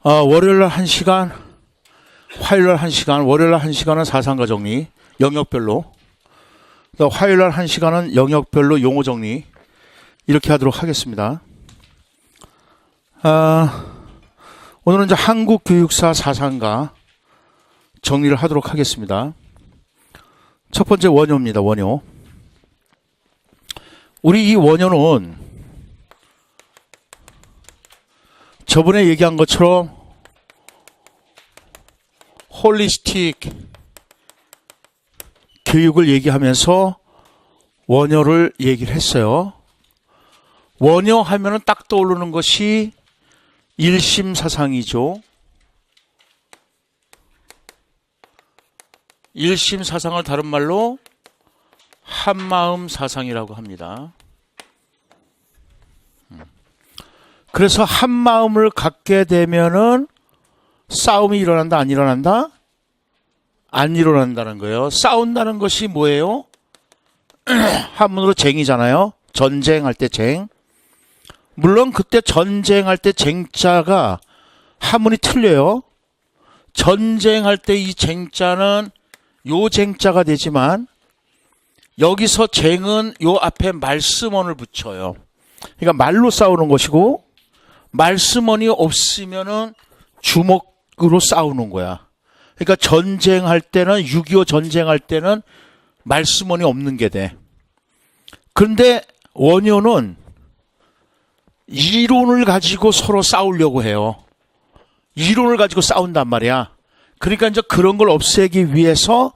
월요일날 1시간, 화요일날 1시간, 월요일날 1시간은 사상과 정리, 영역별로. 화요일날 1시간은 영역별로 용어 정리. 이렇게 하도록 하겠습니다. 오늘은 이제 한국교육사 사상과 정리를 하도록 하겠습니다. 첫 번째 원효입니다. 원효. 우리 이 원효는 저번에 얘기한 것처럼 홀리스틱 교육을 얘기하면서 원효를 얘기를 했어요. 원효 하면은 딱 떠오르는 것이 일심사상이죠. 일심사상을 다른 말로 한마음 사상이라고 합니다. 그래서 한마음을 갖게 되면은 싸움이 일어난다, 안 일어난다? 안 일어난다는 거예요. 싸운다는 것이 뭐예요? 한문으로 쟁이잖아요. 전쟁할 때 쟁. 물론 그때 전쟁할 때 쟁자가 한문이 틀려요. 전쟁할 때 이 쟁자는 요 쟁자가 되지만 여기서 쟁은 요 앞에 말씀원을 붙여요. 그러니까 말로 싸우는 것이고 말씀원이 없으면은 주먹으로 싸우는 거야. 그러니까 전쟁할 때는 6.25 전쟁할 때는 말씀원이 없는 게 돼. 그런데 원효는 이론을 가지고 서로 싸우려고 해요. 이론을 가지고 싸운단 말이야. 그러니까 이제 그런 걸 없애기 위해서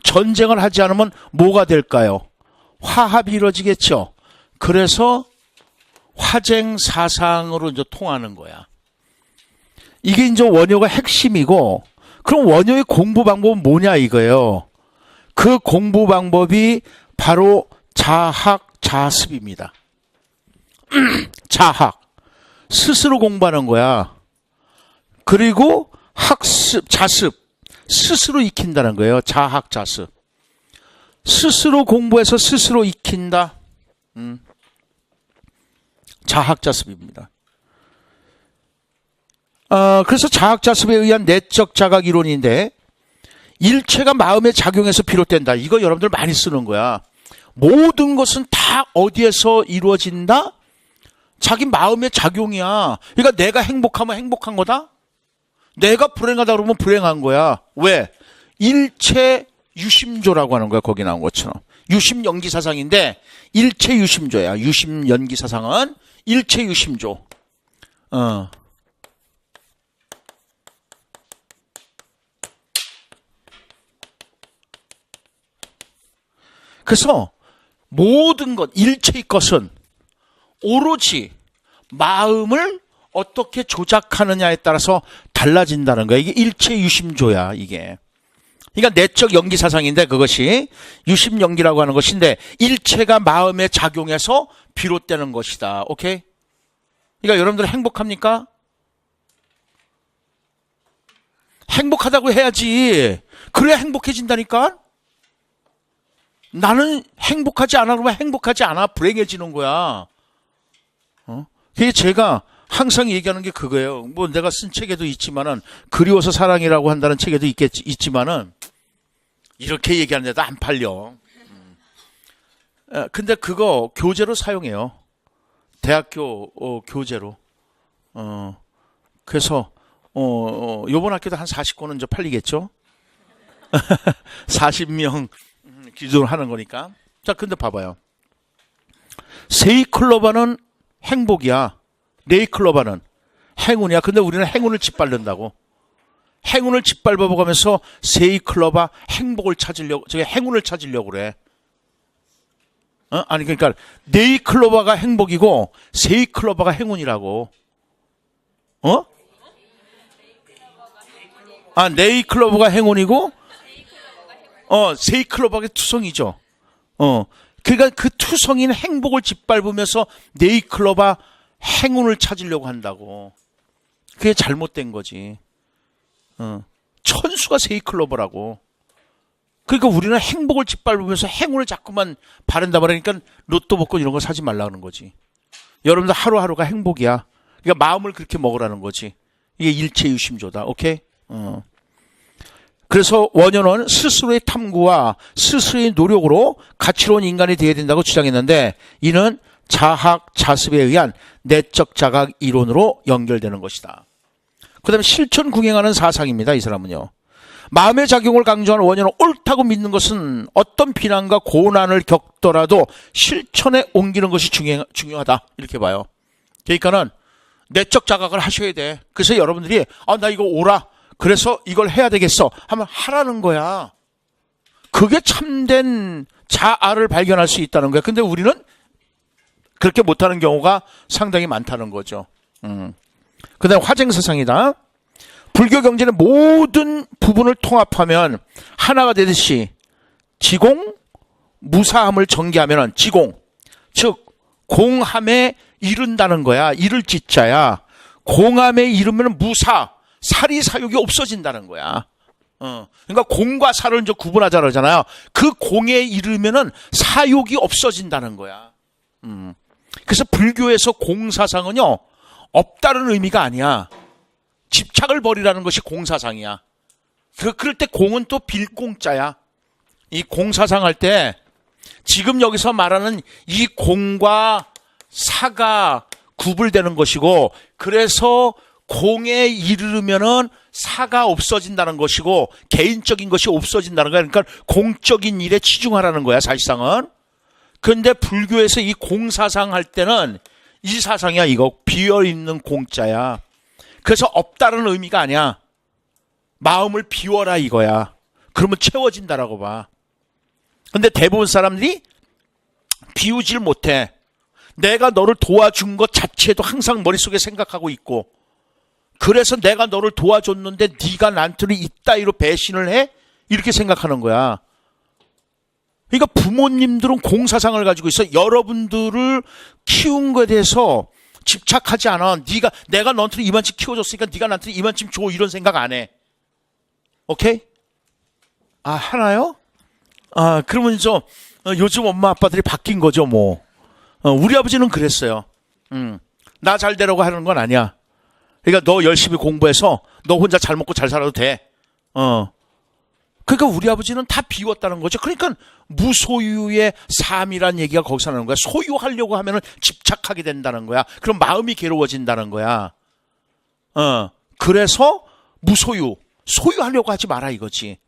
전쟁을 하지 않으면 뭐가 될까요? 화합이 이루어지겠죠. 그래서 화쟁 사상으로 이제 통하는 거야. 이게 이제 원효가 핵심이고, 그럼 원효의 공부 방법은 뭐냐 이거예요. 그 공부 방법이 바로 자학, 자습입니다. 자학. 스스로 공부하는 거야. 그리고 학습, 자습. 스스로 익힌다는 거예요. 자학, 자습. 스스로 공부해서 스스로 익힌다. 자학, 자습입니다. 그래서 자학, 자습에 의한 내적 자각 이론인데, 일체가 마음의 작용에서 비롯된다. 이거 여러분들 많이 쓰는 거야. 모든 것은 다 어디에서 이루어진다? 자기 마음의 작용이야. 그러니까 내가 행복하면 행복한 거다? 내가 불행하다 그러면 불행한 거야. 왜? 일체 유심조라고 하는 거야. 거기 나온 것처럼. 유심연기사상인데 일체 유심조야. 유심연기사상은 일체 유심조. 그래서 모든 것, 일체의 것은 오로지 마음을 어떻게 조작하느냐에 따라서 달라진다는 거야. 이게 일체 유심조야, 이게. 그러니까 내적 연기 사상인데 그것이 유심연기라고 하는 것인데 일체가 마음에 작용해서 비롯되는 것이다. 오케이? 그러니까 여러분들 행복합니까? 행복하다고 해야지. 그래야 행복해진다니까? 나는 행복하지 않아 그러면 행복하지 않아. 불행해지는 거야. 그게 제가 항상 얘기하는 게 그거예요. 뭐 내가 쓴 책에도 있지만은 그리워서 사랑이라고 한다는 책에도 있지만은 이렇게 얘기하는데도 안 팔려. 근데 그거 교재로 사용해요. 대학교 교재로. 그래서 요번 학교도 한 40권은 이제 팔리겠죠. 40명 기준으로 하는 거니까. 자, 근데 봐봐요. 세이클로바는 행복이야. 네이클로바는 행운이야. 근데 우리는 행운을 짓밟는다고. 행운을 짓밟아보면서 세이클로바 행복을 찾으려고, 저기 행운을 찾으려고 그래. 아니, 그러니까 네이클로바가 행복이고 세이클로바가 행운이라고. 네이클로바가 행운이고 세이클로바가 투성이죠. 그러니까 그 투성이는 행복을 짓밟으면서 네이클로바 행운을 찾으려고 한다고. 그게 잘못된 거지. 천수가 세이클로버라고. 그러니까 우리는 행복을 짓밟으면서 행운을 자꾸만 바른다 말하니까 로또 복권 이런 거 사지 말라는 거지. 여러분들 하루하루가 행복이야. 그러니까 마음을 그렇게 먹으라는 거지. 이게 일체유심조다. 오케이? 그래서 원효는 스스로의 탐구와 스스로의 노력으로 가치로운 인간이 되어야 된다고 주장했는데 이는 자학, 자습에 의한 내적 자각 이론으로 연결되는 것이다. 그 다음에 실천 궁행하는 사상입니다. 이 사람은요. 마음의 작용을 강조하는 원효는 옳다고 믿는 것은 어떤 비난과 고난을 겪더라도 실천에 옮기는 것이 중요하다. 이렇게 봐요. 그러니까는 내적 자각을 하셔야 돼. 그래서 여러분들이 나 이거 옳아. 그래서 이걸 해야 되겠어 하면 하라는 거야. 그게 참된 자아를 발견할 수 있다는 거야. 근데 우리는 그렇게 못하는 경우가 상당히 많다는 거죠. 그 다음에 화쟁사상이다. 불교 경전의 모든 부분을 통합하면 하나가 되듯이 지공, 무사함을 전개하면 지공, 즉 공함에 이른다는 거야. 이를 지자야. 공함에 이르면 무사, 살이 사욕이 없어진다는 거야. 그러니까 공과 살을 이제 구분하자 그러잖아요. 그 공에 이르면은 사욕이 없어진다는 거야. 그래서 불교에서 공사상은요, 없다는 의미가 아니야. 집착을 버리라는 것이 공사상이야. 그럴 때 공은 또 빌공자야. 이 공사상 할 때 지금 여기서 말하는 이 공과 사가 구분되는 것이고, 그래서 공에 이르면은 사가 없어진다는 것이고 개인적인 것이 없어진다는 거야. 그러니까 공적인 일에 치중하라는 거야, 사실상은. 그런데 불교에서 이 공사상 할 때는 이 사상이야. 이거 비어있는 공자야. 그래서 없다는 의미가 아니야. 마음을 비워라 이거야. 그러면 채워진다라고 봐. 근데 대부분 사람들이 비우질 못해. 내가 너를 도와준 것 자체도 항상 머릿속에 생각하고 있고, 그래서 내가 너를 도와줬는데 네가 나한테 이따위로 배신을 해? 이렇게 생각하는 거야. 그러니까 부모님들은 공사상을 가지고 있어. 여러분들을 키운 것에 대해서 집착하지 않아. 내가 너한테 이만큼 키워줬으니까 네가 나한테 이만큼 줘, 이런 생각 안 해. 오케이? 하나요? 그러면 요즘 엄마 아빠들이 바뀐 거죠, 뭐. 우리 아버지는 그랬어요. 나 잘 되라고 하는 건 아니야. 그러니까 너 열심히 공부해서 너 혼자 잘 먹고 잘 살아도 돼. 그러니까 우리 아버지는 다 비웠다는 거죠. 그러니까 무소유의 삶이란 얘기가 거기서 나오는 거야. 소유하려고 하면은 집착하게 된다는 거야. 그럼 마음이 괴로워진다는 거야. 그래서 소유하려고 하지 마라 이거지.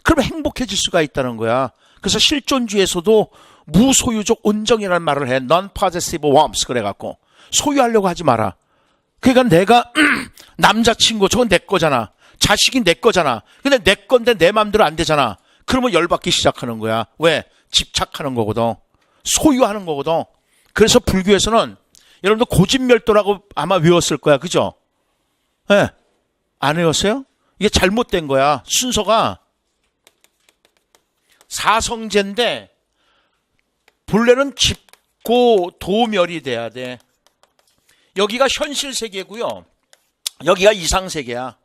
그러면 행복해질 수가 있다는 거야. 그래서 실존주의에서도 무소유적 온정이라는 말을 해. Non-possessive warmth 그래갖고 소유하려고 하지 마라. 그러니까 내가 남자친구 저건 내 거잖아. 자식이 내 거잖아. 근데 내 건데 내 마음대로 안 되잖아. 그러면 열받기 시작하는 거야. 왜? 집착하는 거거든. 소유하는 거거든. 그래서 불교에서는 여러분들 고집멸도라고 아마 외웠을 거야. 그죠? 네. 안 외웠어요? 이게 잘못된 거야. 순서가 사성제인데 본래는 집고 도멸이 돼야 돼. 여기가 현실 세계고요. 여기가 이상 세계야.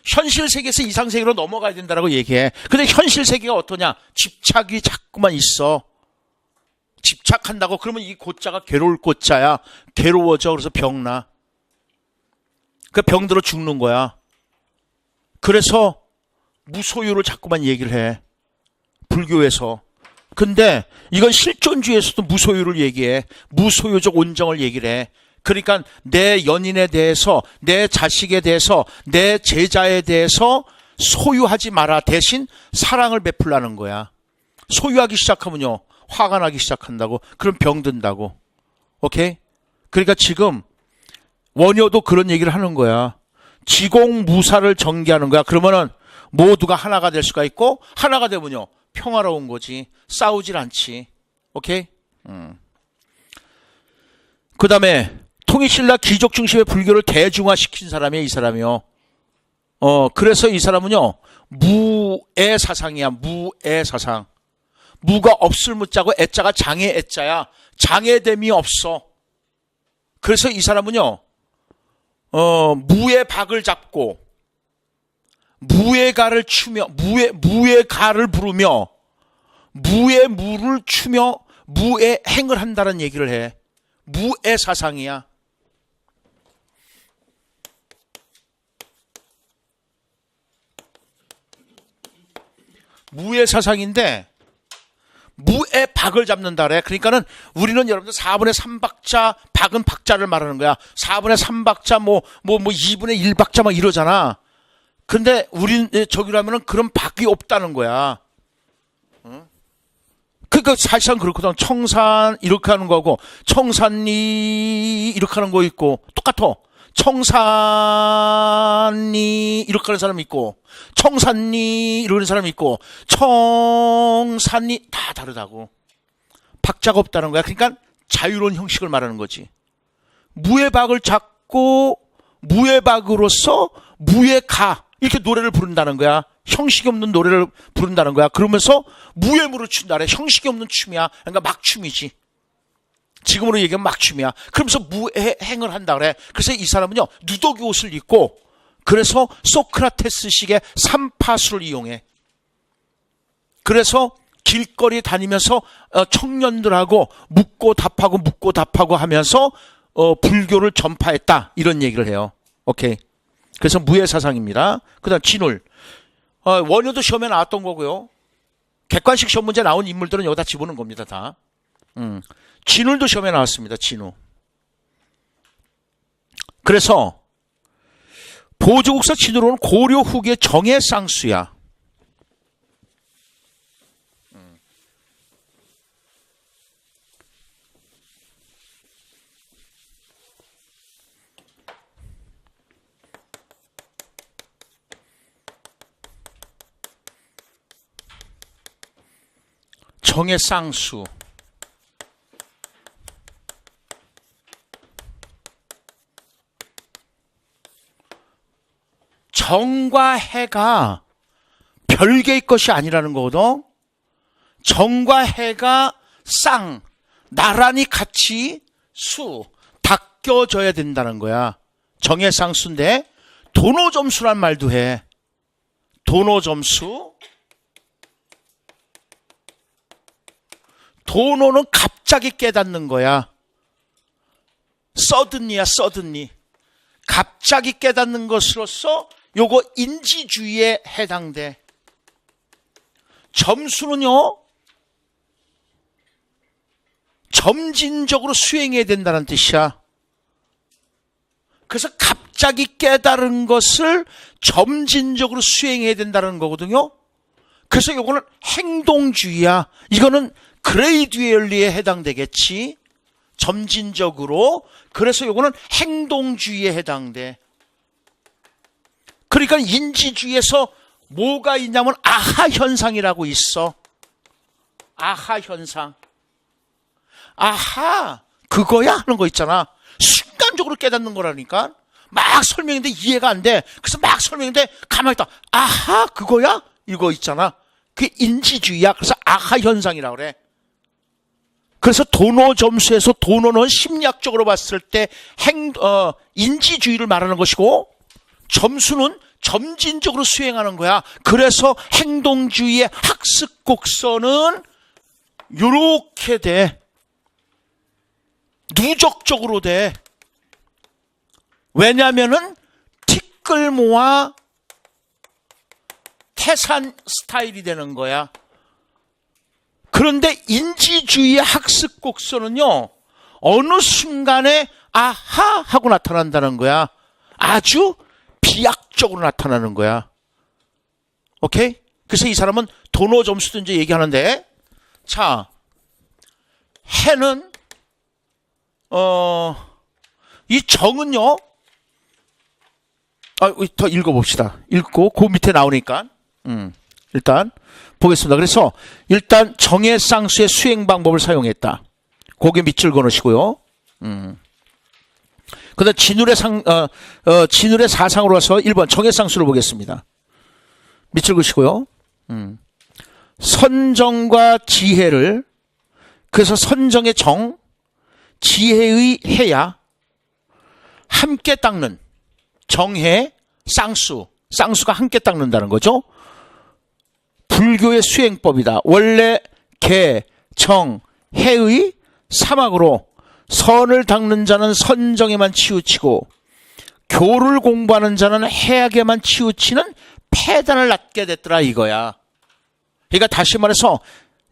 현실 세계에서 이상 세계로 넘어가야 된다라고 얘기해. 근데 현실 세계가 어떠냐? 집착이 자꾸만 있어. 집착한다고 그러면 이 고자가 괴로울 고자야. 괴로워져. 그래서 병나. 그 병들어 죽는 거야. 그래서 무소유를 자꾸만 얘기를 해. 불교에서. 근데 이건 실존주의에서도 무소유를 얘기해. 무소유적 온정을 얘기를 해. 그러니까 내 연인에 대해서, 내 자식에 대해서, 내 제자에 대해서 소유하지 마라. 대신 사랑을 베풀라는 거야. 소유하기 시작하면요, 화가 나기 시작한다고. 그럼 병든다고. 오케이? 그러니까 지금 원효도 그런 얘기를 하는 거야. 지공무사를 전개하는 거야. 그러면은 모두가 하나가 될 수가 있고, 하나가 되면요 평화로운 거지. 싸우질 않지. 오케이? 그 다음에 통일신라 귀족 중심의 불교를 대중화시킨 사람이에요. 이 사람이요. 그래서 이 사람은요 무애 사상이야. 무애 사상. 무가 없을 무자고 애자가 장애 애자야. 장애됨이 없어. 그래서 이 사람은요 무의 박을 잡고 무의 가를 추며 무의 가를 부르며 무의 무를 추며 무의 행을 한다는 얘기를 해. 무의 사상이야. 무의 사상인데 무의 박을 잡는다 그래. 그러니까는 우리는 여러분들 4분의 3박자, 박은 박자를 말하는 거야. 4분의 3박자, 2분의 1박자 막 이러잖아. 근데 우린 저기라면은 그런 박이 없다는 거야. 그러니까 사실상 그렇거든. 청산 이렇게 하는 거고 청산리 이렇게 하는 거 있고 똑같아. 청산리 이렇게 하는 사람이 있고 청산리 이러는 사람이 있고 청산리 다 다르다고. 박자가 없다는 거야. 그러니까 자유로운 형식을 말하는 거지. 무의 박을 잡고 무의 박으로서 무의 가 이렇게 노래를 부른다는 거야. 형식이 없는 노래를 부른다는 거야. 그러면서 무의 무를 춘다 그래. 형식이 없는 춤이야. 그러니까 막춤이지. 지금으로 얘기하면 막춤이야. 그러면서 무의 행을 한다 그래. 그래서 이 사람은요 누더기 옷을 입고 그래서 소크라테스식의 삼파수를 이용해. 그래서 길거리 다니면서 청년들하고 묻고 답하고 하면서 불교를 전파했다 이런 얘기를 해요. 오케이. 그래서 무의 사상입니다. 그다음 진울. 원효도 시험에 나왔던 거고요. 객관식 시험 문제 나온 인물들은 여기다 집어넣은 겁니다. 다. 진울도 시험에 나왔습니다. 진우. 그래서 보조국사 진우로는 고려 후기의 정해쌍수야. 정해쌍수. 정과 해가 별개의 것이 아니라는 거거든. 정과 해가 나란히 같이 닦여져야 된다는 거야. 정해쌍수인데 도노점수란 말도 해. 도노점수. 도노는 갑자기 깨닫는 거야. 서든리야, 서든리. 갑자기 깨닫는 것으로서 요거 인지주의에 해당돼. 점수는요, 점진적으로 수행해야 된다는 뜻이야. 그래서 갑자기 깨달은 것을 점진적으로 수행해야 된다는 거거든요. 그래서 요거는 행동주의야. 이거는 그레이듀얼리에 해당되겠지. 점진적으로. 그래서 요거는 행동주의에 해당돼. 그러니까 인지주의에서 뭐가 있냐면 아하 현상이라고 있어. 아하 현상. 아하 그거야 하는 거 있잖아. 순간적으로 깨닫는 거라니까. 막 설명했는데 이해가 안 돼. 그래서 막 설명했는데 가만히 있다. 아하 그거야? 이거 있잖아. 그게 인지주의야. 그래서 아하 현상이라고 그래. 그래서 도노 점수에서 도노는 심리학적으로 봤을 때 인지주의를 말하는 것이고 점수는 점진적으로 수행하는 거야. 그래서 행동주의의 학습 곡선은 요렇게 돼. 누적적으로 돼. 왜냐면은 티끌모아 태산 스타일이 되는 거야. 그런데 인지주의의 학습 곡선은요, 어느 순간에 아하 하고 나타난다는 거야. 아주 비약적으로 나타나는 거야. 오케이? 그래서 이 사람은 도노 점수도 이제 얘기하는데, 자, 해는, 이 정은요, 더 읽어봅시다. 읽고, 그 밑에 나오니까. 일단, 보겠습니다. 그래서, 일단, 정해쌍수의 수행 방법을 사용했다. 고개 밑줄 그어놓으시고요. 그 다음, 진울의 사상으로 와서 1번 정해쌍수를 보겠습니다. 밑줄 그으시고요. 선정과 지혜를, 그래서 선정의 정, 지혜의 해야, 함께 닦는, 정해, 쌍수가 함께 닦는다는 거죠. 불교의 수행법이다. 원래 개, 정, 해의 사막으로 선을 닦는 자는 선정에만 치우치고 교를 공부하는 자는 해악에만 치우치는 폐단을 낳게 됐더라 이거야. 그러니까 다시 말해서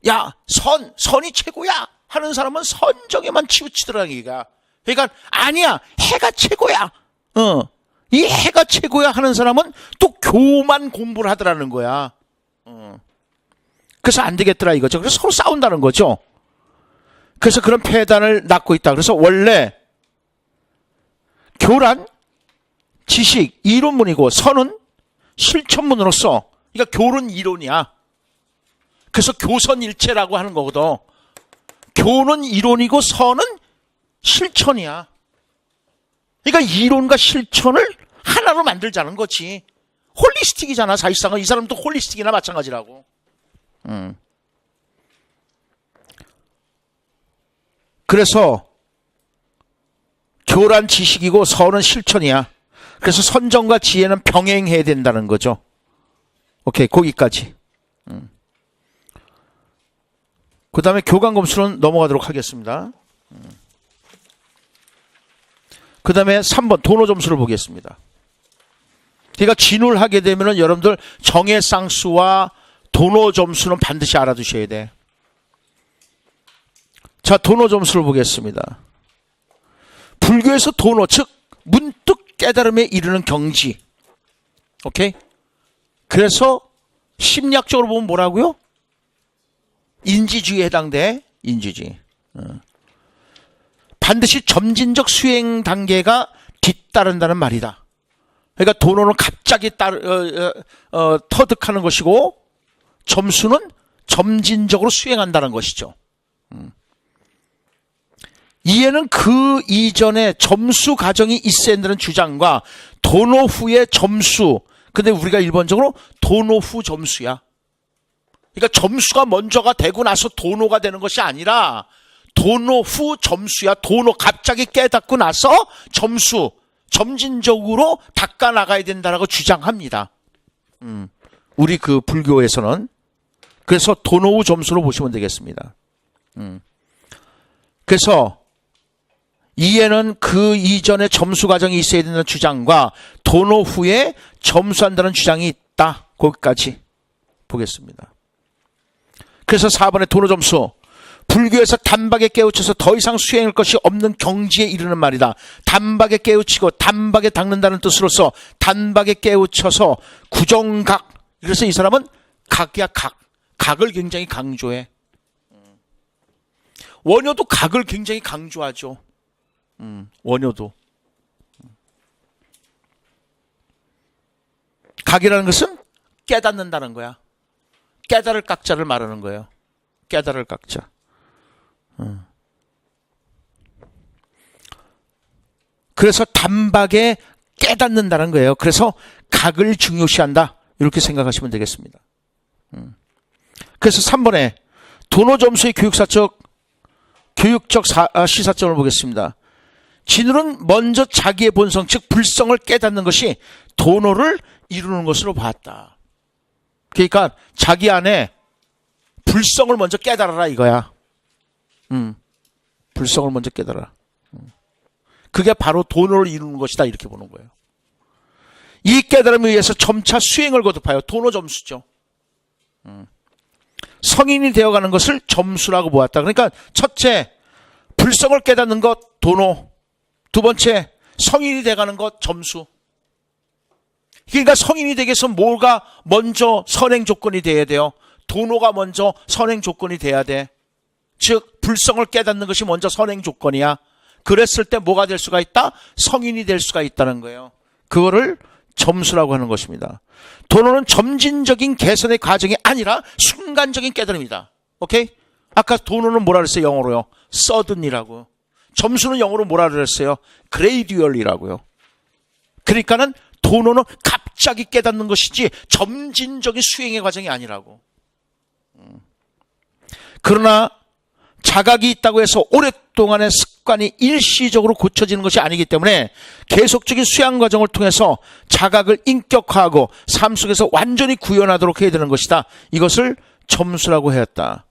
야, 선이 최고야 하는 사람은 선정에만 치우치더라는 얘기가. 그러니까 아니야, 해가 최고야. 이 해가 최고야 하는 사람은 또 교만 공부를 하더라는 거야. 그래서 안 되겠더라 이거죠. 그래서 서로 싸운다는 거죠. 그래서 그런 폐단을 낳고 있다. 그래서 원래 교란, 지식, 이론문이고 선은 실천문으로서, 그러니까 교는 이론이야. 그래서 교선일체라고 하는 거거든. 교는 이론이고 선은 실천이야. 그러니까 이론과 실천을 하나로 만들자는 거지. 홀리스틱이잖아. 사실상은 이 사람도 홀리스틱이나 마찬가지라고. 그래서 교란 지식이고 선은 실천이야. 그래서 선정과 지혜는 병행해야 된다는 거죠. 오케이, 거기까지. 그 다음에 교감검수는 넘어가도록 하겠습니다. 그 다음에 3번 도노 점수를 보겠습니다. 그러니까 진ul 하게 되면은 여러분들 정해쌍수와 도노 점수는 반드시 알아두셔야 돼. 자, 도노 점수를 보겠습니다. 불교에서 도노, 즉 문득 깨달음에 이르는 경지. 오케이? 그래서 심리학적으로 보면 뭐라고요? 인지주의에 해당돼. 인지주의. 반드시 점진적 수행 단계가 뒤따른다는 말이다. 그러니까 도노는 갑자기 터득하는 것이고 점수는 점진적으로 수행한다는 것이죠. 이에는 그 이전에 점수 과정이 있어야 한다는 주장과 도노 후의 점수, 근데 우리가 일반적으로 도노 후 점수야. 그러니까 점수가 먼저가 되고 나서 도노가 되는 것이 아니라 도노 후 점수야. 도노, 갑자기 깨닫고 나서 점수, 점진적으로 닦아 나가야 된다라고 주장합니다. 우리 그 불교에서는. 그래서 도노 후 점수로 보시면 되겠습니다. 그래서 이에는 그 이전에 점수 과정이 있어야 된다는 주장과 도노 후에 점수한다는 주장이 있다. 거기까지 보겠습니다. 그래서 4번의 도노 점수. 불교에서 단박에 깨우쳐서 더 이상 수행할 것이 없는 경지에 이르는 말이다. 단박에 깨우치고 단박에 닦는다는 뜻으로서 단박에 깨우쳐서 구정각. 그래서 이 사람은 각이야, 각. 각을 굉장히 강조해. 원효도 각을 굉장히 강조하죠. 원효도. 각이라는 것은 깨닫는다는 거야. 깨달을 각자를 말하는 거예요. 깨달을 각자. 그래서 단박에 깨닫는다는 거예요. 그래서 각을 중요시한다. 이렇게 생각하시면 되겠습니다. 그래서 3번에 도노 점수의 교육적 시사점을 보겠습니다. 진울은 먼저 자기의 본성, 즉 불성을 깨닫는 것이 도노를 이루는 것으로 봤다. 그러니까 자기 안에 불성을 먼저 깨달아라 이거야. 불성을 먼저 깨달아라. 그게 바로 도노를 이루는 것이다 이렇게 보는 거예요. 이 깨달음에 의해서 점차 수행을 거듭하여 도노 점수죠. 성인이 되어가는 것을 점수라고 보았다. 그러니까 첫째, 불성을 깨닫는 것 도노. 두 번째, 성인이 되어가는 것 점수. 그러니까 성인이 되기 위해서 뭐가 먼저 선행 조건이 돼야 돼요. 도노가 먼저 선행 조건이 돼야 돼. 즉 불성을 깨닫는 것이 먼저 선행 조건이야. 그랬을 때 뭐가 될 수가 있다? 성인이 될 수가 있다는 거예요. 그거를 점수라고 하는 것입니다. 도노는 점진적인 개선의 과정이 아니라 순간적인 깨달음이다. 오케이? 아까 도노는 뭐라 그랬어요? 영어로요. sudden이라고. 점수는 영어로 뭐라 그랬어요? gradual이라고요. 그러니까는 도노는 갑자기 깨닫는 것이지 점진적인 수행의 과정이 아니라고. 그러나 자각이 있다고 해서 오랫동안의 습관이 일시적으로 고쳐지는 것이 아니기 때문에 계속적인 수양 과정을 통해서 자각을 인격화하고 삶 속에서 완전히 구현하도록 해야 되는 것이다. 이것을 점수라고 하였다.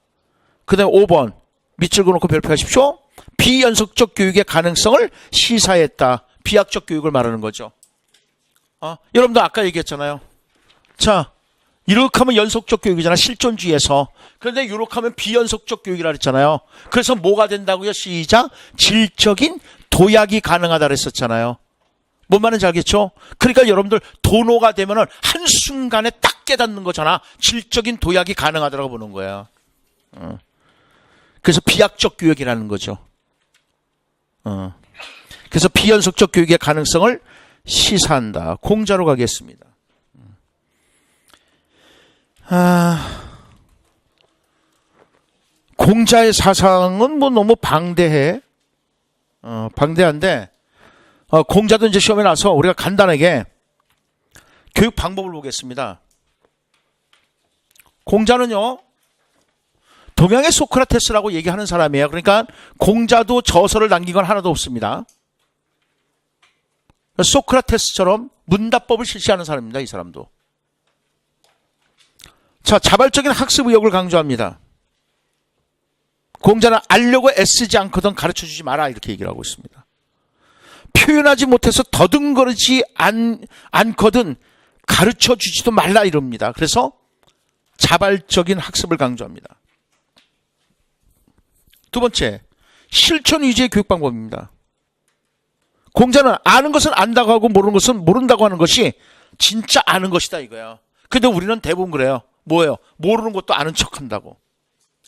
그 다음에 5번 밑줄 그어놓고 별표하십시오. 비연속적 교육의 가능성을 시사했다. 비약적 교육을 말하는 거죠. 여러분도 아까 얘기했잖아요. 자, 이렇게 하면 연속적 교육이잖아, 실존주의에서. 그런데 이렇게 하면 비연속적 교육이라 그랬잖아요. 그래서 뭐가 된다고요? 시작. 질적인 도약이 가능하다 그랬었잖아요. 뭔 말인지 알겠죠? 그러니까 여러분들 도노가 되면은 한순간에 딱 깨닫는 거잖아. 질적인 도약이 가능하다고 보는 거야. 그래서 비약적 교육이라는 거죠. 그래서 비연속적 교육의 가능성을 시사한다. 공자로 가겠습니다. 공자의 사상은 뭐 너무 방대해. 방대한데, 공자도 이제 시험에 나서 우리가 간단하게 교육 방법을 보겠습니다. 공자는요, 동양의 소크라테스라고 얘기하는 사람이에요. 그러니까 공자도 저서를 남긴 건 하나도 없습니다. 소크라테스처럼 문답법을 실시하는 사람입니다. 이 사람도. 자, 자발적인 학습 의욕을 강조합니다. 공자는 알려고 애쓰지 않거든 가르쳐주지 마라 이렇게 얘기를 하고 있습니다. 표현하지 못해서 더듬거리지 않거든 가르쳐주지도 말라 이럽니다. 그래서 자발적인 학습을 강조합니다. 두 번째, 실천 위주의 교육 방법입니다. 공자는 아는 것은 안다고 하고 모르는 것은 모른다고 하는 것이 진짜 아는 것이다 이거야. 근데 우리는 대부분 그래요. 뭐예요? 모르는 것도 아는 척한다고.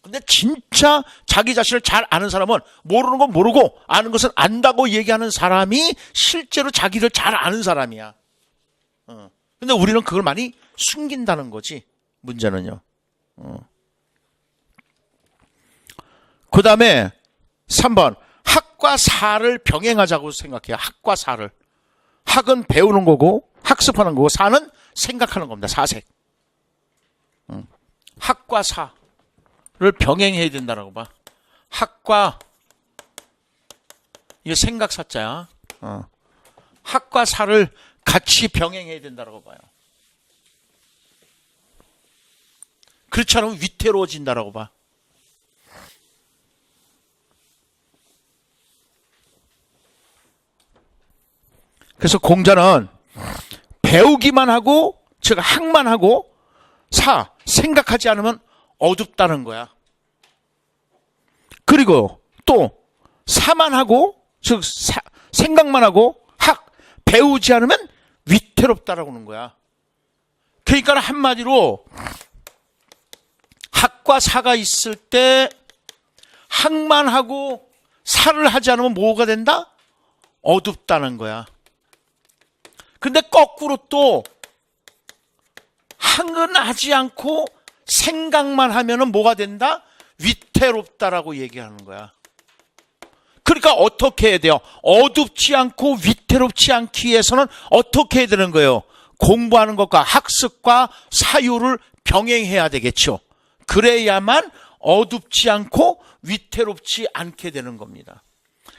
근데 진짜 자기 자신을 잘 아는 사람은 모르는 건 모르고 아는 것은 안다고 얘기하는 사람이 실제로 자기를 잘 아는 사람이야. 근데 우리는 그걸 많이 숨긴다는 거지. 문제는요. 그 다음에 3번. 학과 사를 병행하자고 생각해요. 학과 사를. 학은 배우는 거고 학습하는 거고 사는 생각하는 겁니다. 사색. 학과 사를 병행해야 된다라고 봐. 학과 이게 생각 사자야. 학과 사를 같이 병행해야 된다라고 봐요. 그렇지 않으면 위태로워진다라고 봐. 그래서 공자는 배우기만 하고, 즉 학만 하고 생각하지 않으면 어둡다는 거야. 그리고 또 사만 하고, 즉 생각만 하고 배우지 않으면 위태롭다라고 하는 거야. 그러니까 한마디로 학과 사가 있을 때 학만 하고 사를 하지 않으면 뭐가 된다? 어둡다는 거야. 근데 거꾸로 또 학은 하지 않고 생각만 하면은 뭐가 된다? 위태롭다라고 얘기하는 거야. 그러니까 어떻게 해야 돼요? 어둡지 않고 위태롭지 않기 위해서는 어떻게 해야 되는 거예요? 공부하는 것과 학습과 사유를 병행해야 되겠죠. 그래야만 어둡지 않고 위태롭지 않게 되는 겁니다.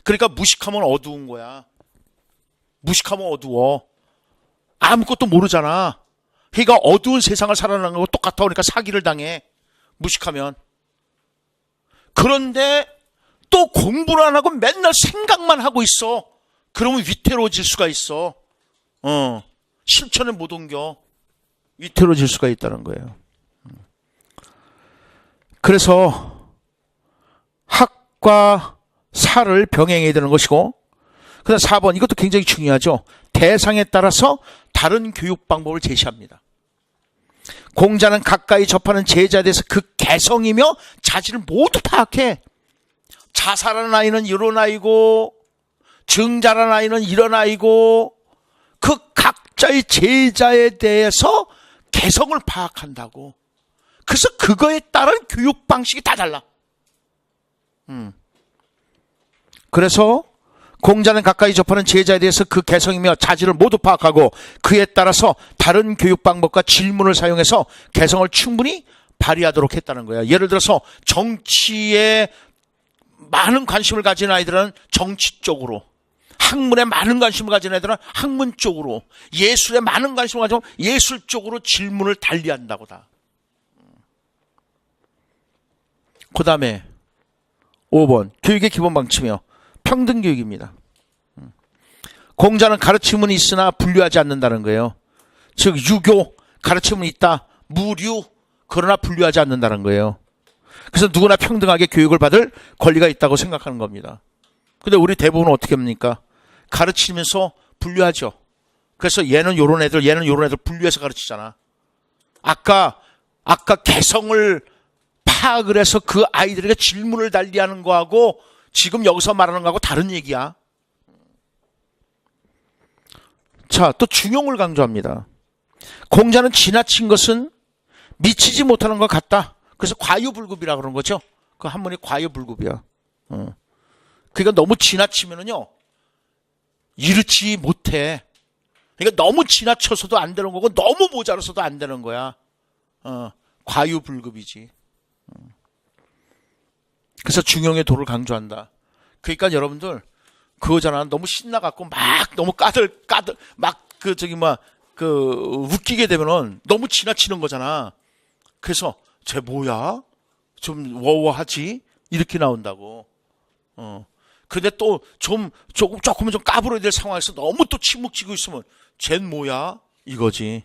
그러니까 무식하면 어두운 거야. 무식하면 어두워. 아무것도 모르잖아. 그러니까 어두운 세상을 살아가는 거고 똑같아. 그러니까 사기를 당해. 무식하면. 그런데 또 공부를 안 하고 맨날 생각만 하고 있어. 그러면 위태로워질 수가 있어. 실천에 못 옮겨. 위태로워질 수가 있다는 거예요. 그래서 학과 사를 병행해야 되는 것이고, 그다음 4번, 이것도 굉장히 중요하죠. 대상에 따라서 다른 교육 방법을 제시합니다. 공자는 가까이 접하는 제자에 대해서 그 개성이며 자질을 모두 파악해. 자살한 아이는 이런 아이고, 증자란 아이는 이런 아이고, 그 각자의 제자에 대해서 개성을 파악한다고. 그래서 그거에 따른 교육 방식이 다 달라. 그래서 공자는 가까이 접하는 제자에 대해서 그 개성이며 자질을 모두 파악하고 그에 따라서 다른 교육 방법과 질문을 사용해서 개성을 충분히 발휘하도록 했다는 거예요. 예를 들어서 정치에 많은 관심을 가진 아이들은 정치 쪽으로, 학문에 많은 관심을 가진 애들은 학문 쪽으로, 예술에 많은 관심을 가지면 예술 쪽으로 질문을 달리한다고 다. 그 다음에 5번, 교육의 기본 방침이요. 평등교육입니다. 공자는 가르침은 있으나 분류하지 않는다는 거예요. 즉 유교 가르침은 있다, 무류, 그러나 분류하지 않는다는 거예요. 그래서 누구나 평등하게 교육을 받을 권리가 있다고 생각하는 겁니다. 근데 우리 대부분은 어떻게 합니까? 가르치면서 분류하죠. 그래서 얘는 요런 애들, 얘는 요런 애들 분류해서 가르치잖아. 아까 개성을 파악을 해서 그 아이들에게 질문을 달리하는 거하고 지금 여기서 말하는 거하고 다른 얘기야. 자, 또 중용을 강조합니다. 공자는 지나친 것은 미치지 못하는 것 같다. 그래서 과유불급이라고 그러는 거죠. 그 한문이 과유불급이야. 그러니까 너무 지나치면은요, 이르지 못해. 그러니까 너무 지나쳐서도 안 되는 거고, 너무 모자라서도 안 되는 거야. 과유불급이지. 그래서 중용의 도를 강조한다. 그러니까 여러분들, 그거잖아. 너무 신나갖고 막 너무 웃기게 되면은 너무 지나치는 거잖아. 그래서, 쟤 뭐야? 좀 워워하지? 이렇게 나온다고. 근데 또 조금은 좀 까불어야 될 상황에서 너무 또 침묵지고 있으면, 쟤는 뭐야? 이거지.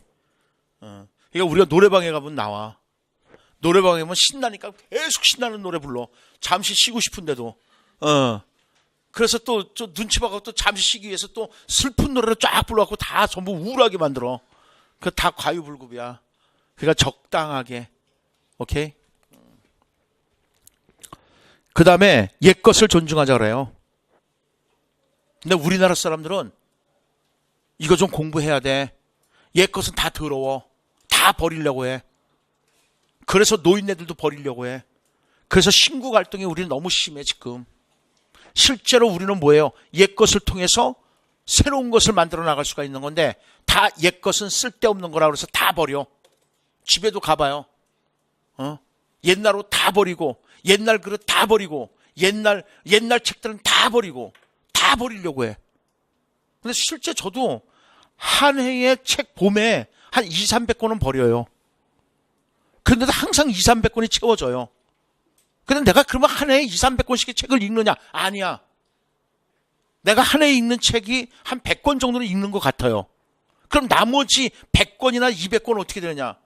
그러니까 우리가 노래방에 가면 나와. 노래방에 가면 신나니까 계속 신나는 노래 불러. 잠시 쉬고 싶은데도. 그래서 또 눈치 봐갖고 또 잠시 쉬기 위해서 또 슬픈 노래를 쫙 불러갖고 다 전부 우울하게 만들어. 그 다 과유불급이야. 그러니까 적당하게. 오케이? 그 다음에 옛 것을 존중하자 그래요. 근데 우리나라 사람들은 이거 좀 공부해야 돼. 옛 것은 다 더러워. 다 버리려고 해. 그래서 노인네들도 버리려고 해. 그래서 신구 갈등이 우리는 너무 심해 지금. 실제로 우리는 뭐예요? 옛 것을 통해서 새로운 것을 만들어 나갈 수가 있는 건데 다 옛 것은 쓸데없는 거라고 해서 다 버려. 집에도 가봐요. 옛날 옷 다 버리고 옛날 그릇 다 버리고 옛날 책들은 다 버리고 다 버리려고 해. 근데 실제 저도 한 해에 책 봄에 한 200~300권은 버려요. 그런데도 항상 200~300권이 채워져요. 근데 내가 그러면 한 해에 200~300권씩의 책을 읽느냐? 아니야. 내가 한 해에 읽는 책이 한 100권 정도는 읽는 것 같아요. 그럼 나머지 100권이나 200권은 어떻게 되느냐?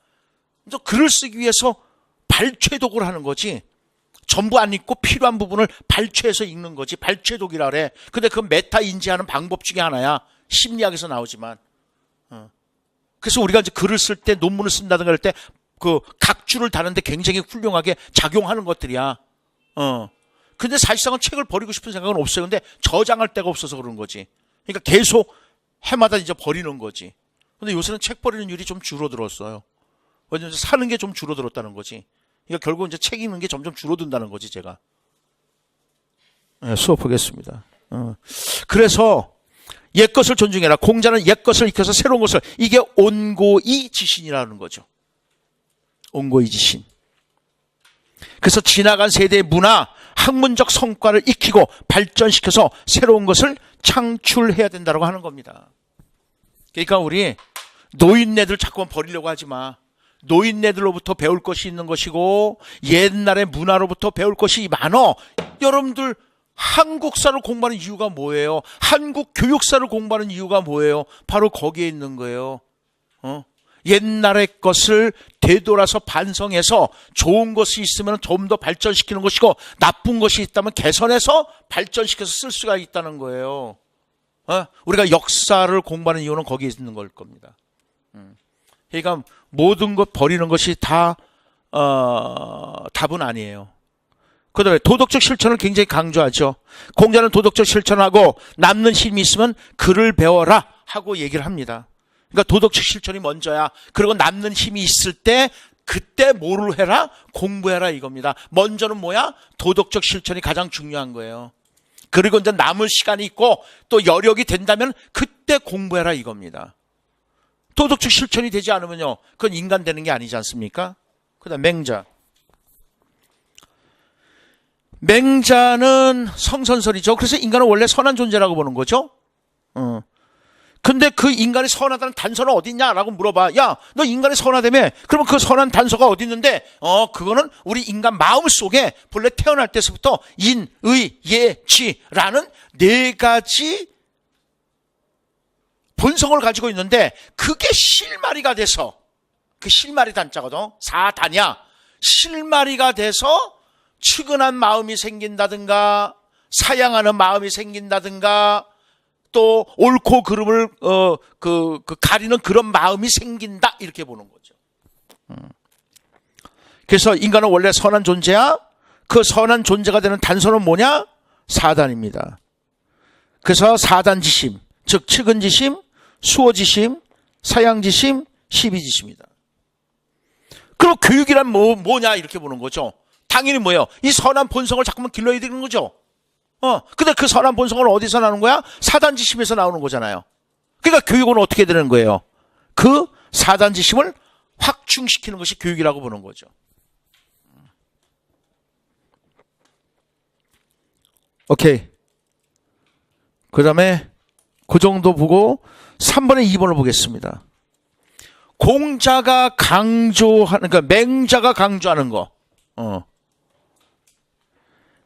또 글을 쓰기 위해서 발췌독을 하는 거지. 전부 안 읽고 필요한 부분을 발췌해서 읽는 거지. 발췌독이라 그래. 근데 그건 메타 인지하는 방법 중에 하나야. 심리학에서 나오지만. 그래서 우리가 이제 글을 쓸 때, 논문을 쓴다든가 할 때 그 각주를 다는데 굉장히 훌륭하게 작용하는 것들이야. 근데 사실상은 책을 버리고 싶은 생각은 없어요. 근데 저장할 데가 없어서 그런 거지. 그러니까 계속 해마다 이제 버리는 거지. 근데 요새는 책 버리는 율이 좀 줄어들었어요. 왜냐면 사는 게 좀 줄어들었다는 거지. 그러니까 결국 이제 책 읽는 게 점점 줄어든다는 거지, 제가. 네, 수업하겠습니다. 그래서 옛 것을 존중해라. 공자는 옛 것을 익혀서 새로운 것을, 이게 온고이 지신이라는 거죠. 온고이 지신. 그래서 지나간 세대의 문화, 학문적 성과를 익히고 발전시켜서 새로운 것을 창출해야 된다고 하는 겁니다. 그러니까 우리 노인네들 자꾸만 버리려고 하지 마. 노인네들로부터 배울 것이 있는 것이고 옛날의 문화로부터 배울 것이 많어. 여러분들 한국사를 공부하는 이유가 뭐예요? 한국 교육사를 공부하는 이유가 뭐예요? 바로 거기에 있는 거예요. 옛날의 것을 되돌아서 반성해서 좋은 것이 있으면 좀 더 발전시키는 것이고 나쁜 것이 있다면 개선해서 발전시켜서 쓸 수가 있다는 거예요. 우리가 역사를 공부하는 이유는 거기에 있는 걸 겁니다. 그러니까 모든 것 버리는 것이 다 답은 아니에요. 그 다음에 도덕적 실천을 굉장히 강조하죠. 공자는 도덕적 실천하고 남는 힘이 있으면 글을 배워라 하고 얘기를 합니다. 그러니까 도덕적 실천이 먼저야. 그리고 남는 힘이 있을 때 그때 뭐를 해라? 공부해라 이겁니다. 먼저는 뭐야? 도덕적 실천이 가장 중요한 거예요. 그리고 이제 남을 시간이 있고 또 여력이 된다면 그때 공부해라 이겁니다. 도덕적 실천이 되지 않으면요, 그건 인간 되는 게 아니지 않습니까? 그 다음 맹자. 맹자는 성선설이죠. 그래서 인간은 원래 선한 존재라고 보는 거죠. 근데 그 인간이 선하다는 단서는 어디 있냐라고 물어봐. 야, 너 인간이 선하다며? 그러면 그 선한 단서가 어디 있는데? 그거는 우리 인간 마음 속에 본래 태어날 때서부터 인, 의, 예, 지라는 4가지 본성을 가지고 있는데 그게 실마리가 돼서 그 실마리 단자거든. 사단이야. 실마리가 돼서 측은한 마음이 생긴다든가 사양하는 마음이 생긴다든가 또 옳고 그름을 가리는 그런 마음이 생긴다 이렇게 보는 거죠. 그래서 인간은 원래 선한 존재야. 그 선한 존재가 되는 단서는 뭐냐? 사단입니다. 그래서 사단지심, 즉 측은지심, 수어지심, 사양지심, 시비지심이다. 그럼 교육이란 뭐냐 이렇게 보는 거죠. 당연히 뭐예요? 이 선한 본성을 자꾸만 길러야 되는 거죠. 근데 그 선한 본성은 어디서 나오는 거야? 사단지심에서 나오는 거잖아요. 그러니까 교육은 어떻게 되는 거예요? 그 사단지심을 확충시키는 것이 교육이라고 보는 거죠. 오케이. 그 다음에 그 정도 보고 3번에 2번을 보겠습니다. 공자가 강조하는, 그러니까 맹자가 강조하는 거.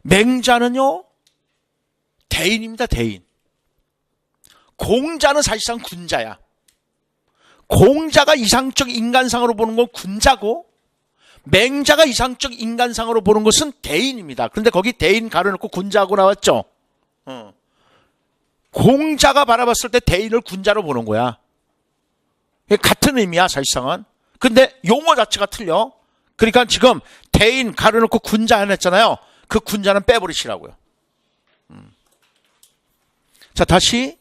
맹자는요, 대인입니다, 대인. 공자는 사실상 군자야. 공자가 이상적 인간상으로 보는 건 군자고, 맹자가 이상적 인간상으로 보는 것은 대인입니다. 그런데 거기 대인 가려놓고 군자하고 나왔죠. 공자가 바라봤을 때 대인을 군자로 보는 거야. 같은 의미야 사실상은. 근데 용어 자체가 틀려. 그러니까 지금 대인 가려놓고 군자 하나 했잖아요. 그 군자는 빼버리시라고요. 자, 다시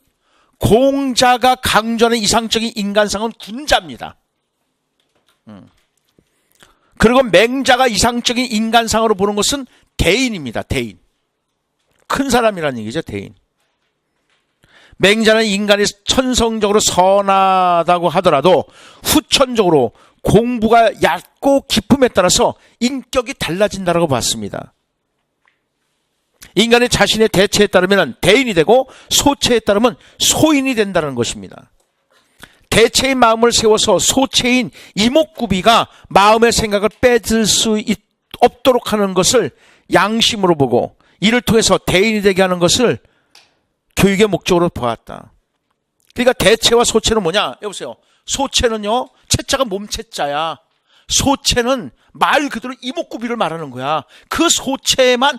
공자가 강조하는 이상적인 인간상은 군자입니다. 그리고 맹자가 이상적인 인간상으로 보는 것은 대인입니다. 대인. 큰 사람이라는 얘기죠. 대인. 맹자는 인간이 천성적으로 선하다고 하더라도 후천적으로 공부가 얕고 깊음에 따라서 인격이 달라진다고 봤습니다. 인간이 자신의 대체에 따르면 대인이 되고 소체에 따르면 소인이 된다는 것입니다. 대체의 마음을 세워서 소체인 이목구비가 마음의 생각을 빼들 수 없도록 하는 것을 양심으로 보고 이를 통해서 대인이 되게 하는 것을 교육의 목적으로 보았다. 그러니까 대체와 소체는 뭐냐? 여보세요. 소체는요, 체자가 몸체자야. 소체는 말 그대로 이목구비를 말하는 거야. 그 소체에만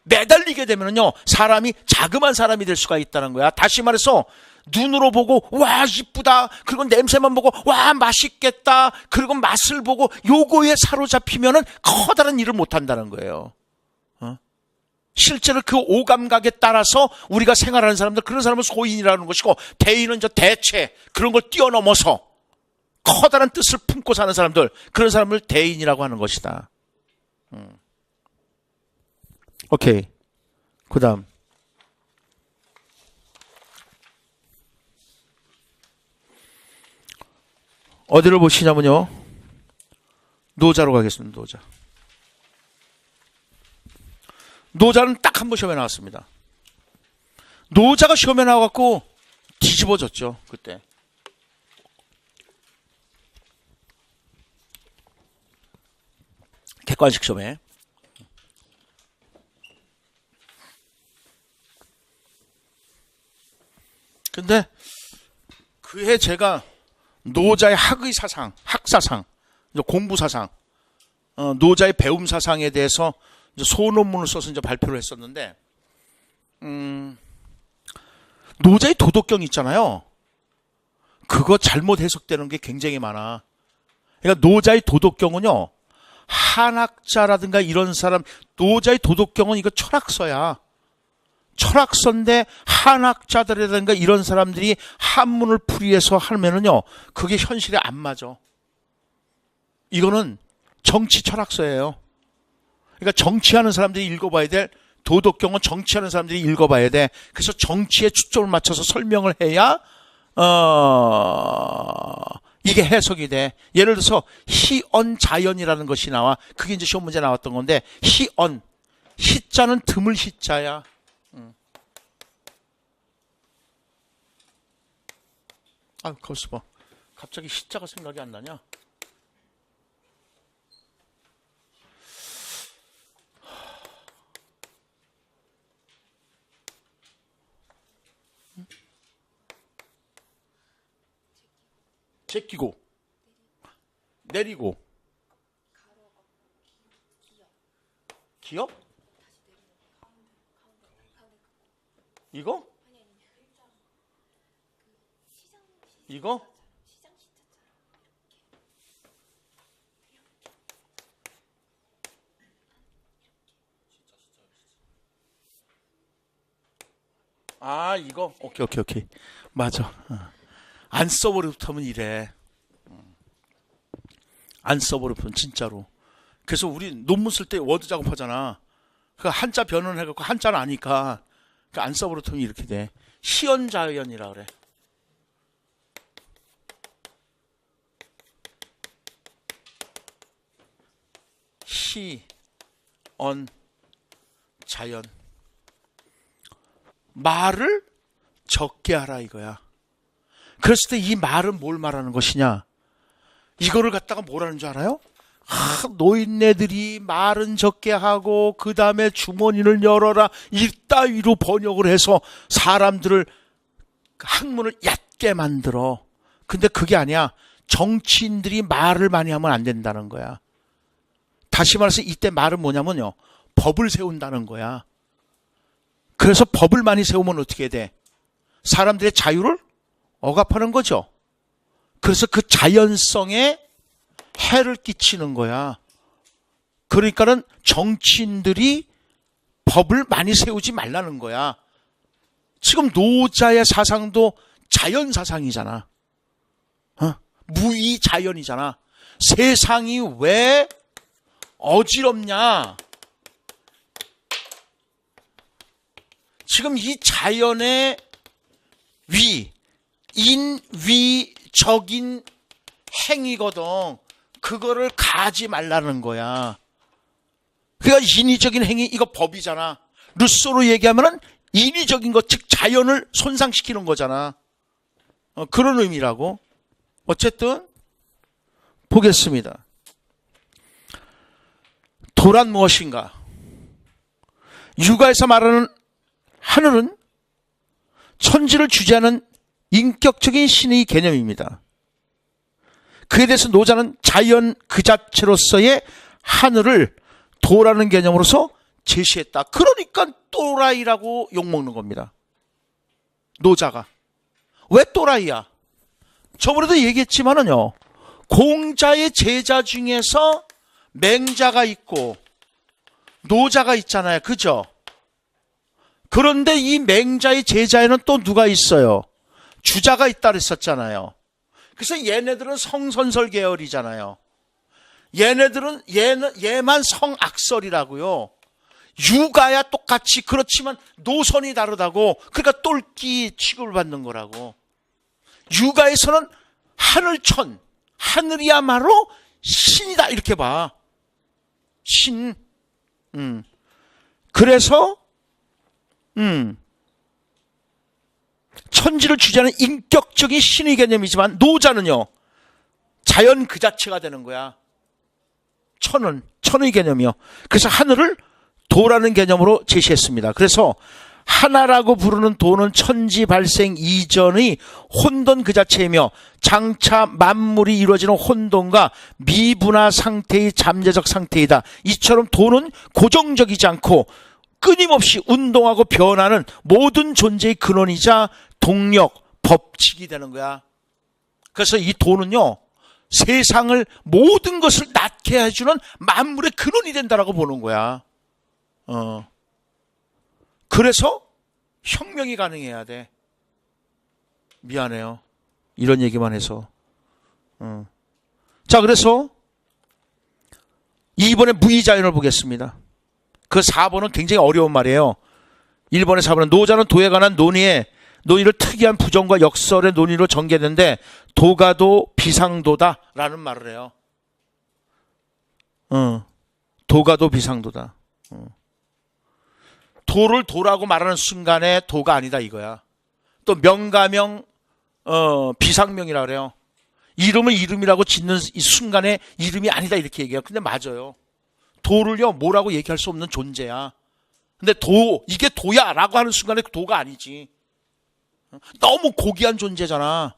매달리게 되면요, 사람이 자그만 사람이 될 수가 있다는 거야. 다시 말해서 눈으로 보고 와 이쁘다, 그리고 냄새만 보고 와 맛있겠다, 그리고 맛을 보고 요거에 사로잡히면은 커다란 일을 못한다는 거예요. 실제로 그 오감각에 따라서 우리가 생활하는 사람들, 그런 사람은 소인이라는 것이고, 대인은 저 대체 그런 걸 뛰어넘어서 커다란 뜻을 품고 사는 사람들, 그런 사람을 대인이라고 하는 것이다. 오케이. 그 다음 어디를 보시냐면요, 노자로 가겠습니다. 노자. 노자는 딱 한 번 시험에 나왔습니다. 노자가 시험에 나와갖고 뒤집어졌죠. 그때. 객관식 시험에. 근데 그해 제가 노자의 학의 사상, 학사상, 공부 사상, 노자의 배움 사상에 대해서 소논문을 써서 이제 발표를 했었는데, 노자의 도덕경 있잖아요. 그거 잘못 해석되는 게 굉장히 많아. 그러니까 노자의 도덕경은요, 한학자라든가 이런 사람, 노자의 도덕경은 이거 철학서야. 철학서인데 한학자들이라든가 이런 사람들이 한문을 풀이해서 하면은요, 그게 현실에 안 맞아. 이거는 정치 철학서예요. 그러니까 정치하는 사람들이 읽어봐야 될 도덕경은 정치하는 사람들이 읽어봐야 돼. 그래서 정치에 초점을 맞춰서 설명을 해야 이게 해석이 돼. 예를 들어서 희언자연이라는 것이 나와. 그게 이제 시험 문제 나왔던 건데, 희언, 희자는 드물 희자야. 아, 거기서 봐. 갑자기 희자가 생각이 안 나냐? 제끼고 내리고. 기업? 이거? 이거? 아, 이거? 오케이. 맞아. 안 써버리면 이래. 안 써버리면 진짜로. 그래서 우리 논문 쓸 때 워드 작업하잖아. 그 한자 변환을 해갖고 한자는 아니까 안 써버리면 이렇게 돼. 시언자연이라 그래. 시언 자연. 말을 적게 하라 이거야. 그랬을 때 이 말은 뭘 말하는 것이냐? 이거를 갖다가 뭐라는 줄 알아요? 노인네들이 말은 적게 하고 그 다음에 주머니를 열어라 이따위로 번역을 해서 사람들을 학문을 얕게 만들어. 근데 그게 아니야. 정치인들이 말을 많이 하면 안 된다는 거야. 다시 말해서 이때 말은 뭐냐면요, 법을 세운다는 거야. 그래서 법을 많이 세우면 어떻게 돼? 사람들의 자유를 억압하는 거죠. 그래서 그 자연성에 해를 끼치는 거야. 그러니까는 정치인들이 법을 많이 세우지 말라는 거야. 지금 노자의 사상도 자연 사상이잖아. 무의자연이잖아. 세상이 왜 어지럽냐? 지금 이 자연의 인위적인 행위거든. 그거를 가지 말라는 거야. 그러니까 인위적인 행위, 이거 법이잖아. 루소로 얘기하면은 인위적인 것, 즉 자연을 손상시키는 거잖아. 그런 의미라고. 어쨌든 보겠습니다. 도란 무엇인가? 육아에서 말하는 하늘은 천지를 주재하는 인격적인 신의 개념입니다. 그에 대해서 노자는 자연 그 자체로서의 하늘을 도라는 개념으로서 제시했다. 그러니까 또라이라고 욕먹는 겁니다. 노자가. 왜 또라이야? 저번에도 얘기했지만은요, 공자의 제자 중에서 맹자가 있고 노자가 있잖아요. 그죠? 그런데 이 맹자의 제자에는 또 누가 있어요? 주자가 있다 그랬었잖아요. 그래서 얘네들은 성선설 계열이잖아요. 얘만 성악설이라고요. 육아야 똑같이, 그렇지만 노선이 다르다고. 그러니까 똘끼 취급을 받는 거라고. 육아에서는 하늘천, 하늘이야말로 신이다 이렇게 봐. 신. 그래서 천지를 주재하는 인격적인 신의 개념이지만 노자는요, 자연 그 자체가 되는 거야. 천의 개념이요. 그래서 하늘을 도라는 개념으로 제시했습니다. 그래서 하나라고 부르는 도는 천지 발생 이전의 혼돈 그 자체이며 장차 만물이 이루어지는 혼돈과 미분화 상태의 잠재적 상태이다. 이처럼 도는 고정적이지 않고 끊임없이 운동하고 변하는 모든 존재의 근원이자 동력, 법칙이 되는 거야. 그래서 이 도는요, 세상을, 모든 것을 낳게 해주는 만물의 근원이 된다라고 보는 거야. 그래서 혁명이 가능해야 돼. 미안해요. 이런 얘기만 해서. 자, 그래서 2번의 무의자연을 보겠습니다. 그 4번은 굉장히 어려운 말이에요. 1번의 4번은 노자는 도에 관한 논의를 특이한 부정과 역설의 논의로 전개했는데 도가도 비상도다라는 말을 해요. 도가도 비상도다. 도를 도라고 말하는 순간에 도가 아니다 이거야. 또 명가명 비상명이라 그래요. 이름을 이름이라고 짓는 이 순간에 이름이 아니다 이렇게 얘기해요. 근데 맞아요. 도를요 뭐라고 얘기할 수 없는 존재야. 근데 이게 도야 라고 하는 순간에 도가 아니지. 너무 고귀한 존재잖아.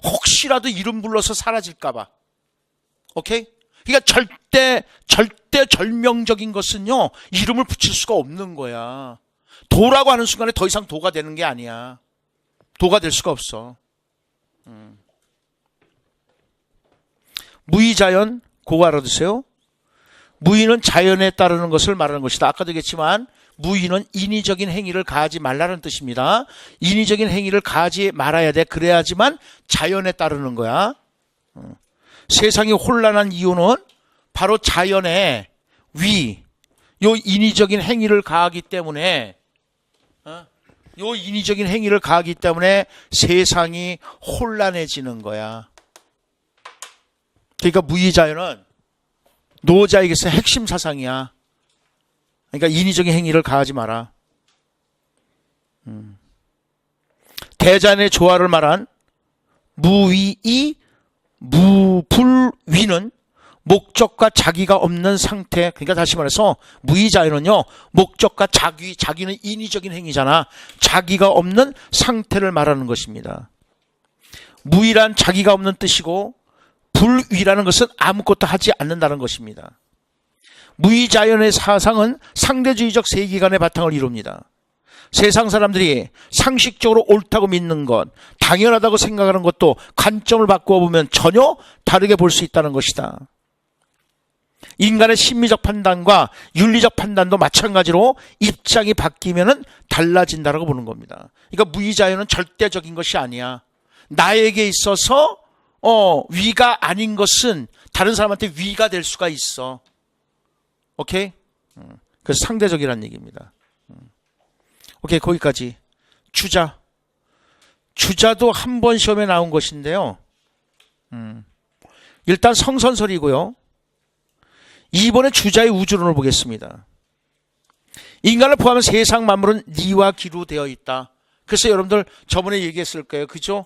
혹시라도 이름 불러서 사라질까 봐. 오케이? 그러니까 절대 절명적인 것은요, 이름을 붙일 수가 없는 거야. 도라고 하는 순간에 더 이상 도가 되는 게 아니야. 도가 될 수가 없어. 무의자연, 그거 알아두세요. 무의는 자연에 따르는 것을 말하는 것이다. 아까도 얘기했지만 무의는 인위적인 행위를 가하지 말라는 뜻입니다. 인위적인 행위를 가하지 말아야 돼. 그래야지만 자연에 따르는 거야. 세상이 혼란한 이유는 바로 자연의 요 인위적인 행위를 가하기 때문에 세상이 혼란해지는 거야. 그러니까 무의자연은 노자에게서 핵심 사상이야. 그러니까 인위적인 행위를 가하지 마라. 대자연의 조화를 말한 무위이 무불위는 목적과 자기가 없는 상태. 그러니까 다시 말해서 무의자연은요, 목적과 자기는 인위적인 행위잖아. 자기가 없는 상태를 말하는 것입니다. 무의란 자기가 없는 뜻이고 불위라는 것은 아무것도 하지 않는다는 것입니다. 무의자연의 사상은 상대주의적 세계관의 바탕을 이룹니다. 세상 사람들이 상식적으로 옳다고 믿는 것, 당연하다고 생각하는 것도 관점을 바꾸어 보면 전혀 다르게 볼 수 있다는 것이다. 인간의 심리적 판단과 윤리적 판단도 마찬가지로 입장이 바뀌면 달라진다고 보는 겁니다. 그러니까 무의자연은 절대적인 것이 아니야. 나에게 있어서 위가 아닌 것은 다른 사람한테 위가 될 수가 있어. 오케이? 그래서 상대적이라는 얘기입니다. 오케이, 거기까지. 주자도 한 번 시험에 나온 것인데요. 일단 성선설이고요. 2번에 주자의 우주론을 보겠습니다. 인간을 포함한 세상 만물은 니와 기로 되어 있다. 그래서 여러분들 저번에 얘기했을 거예요. 그죠?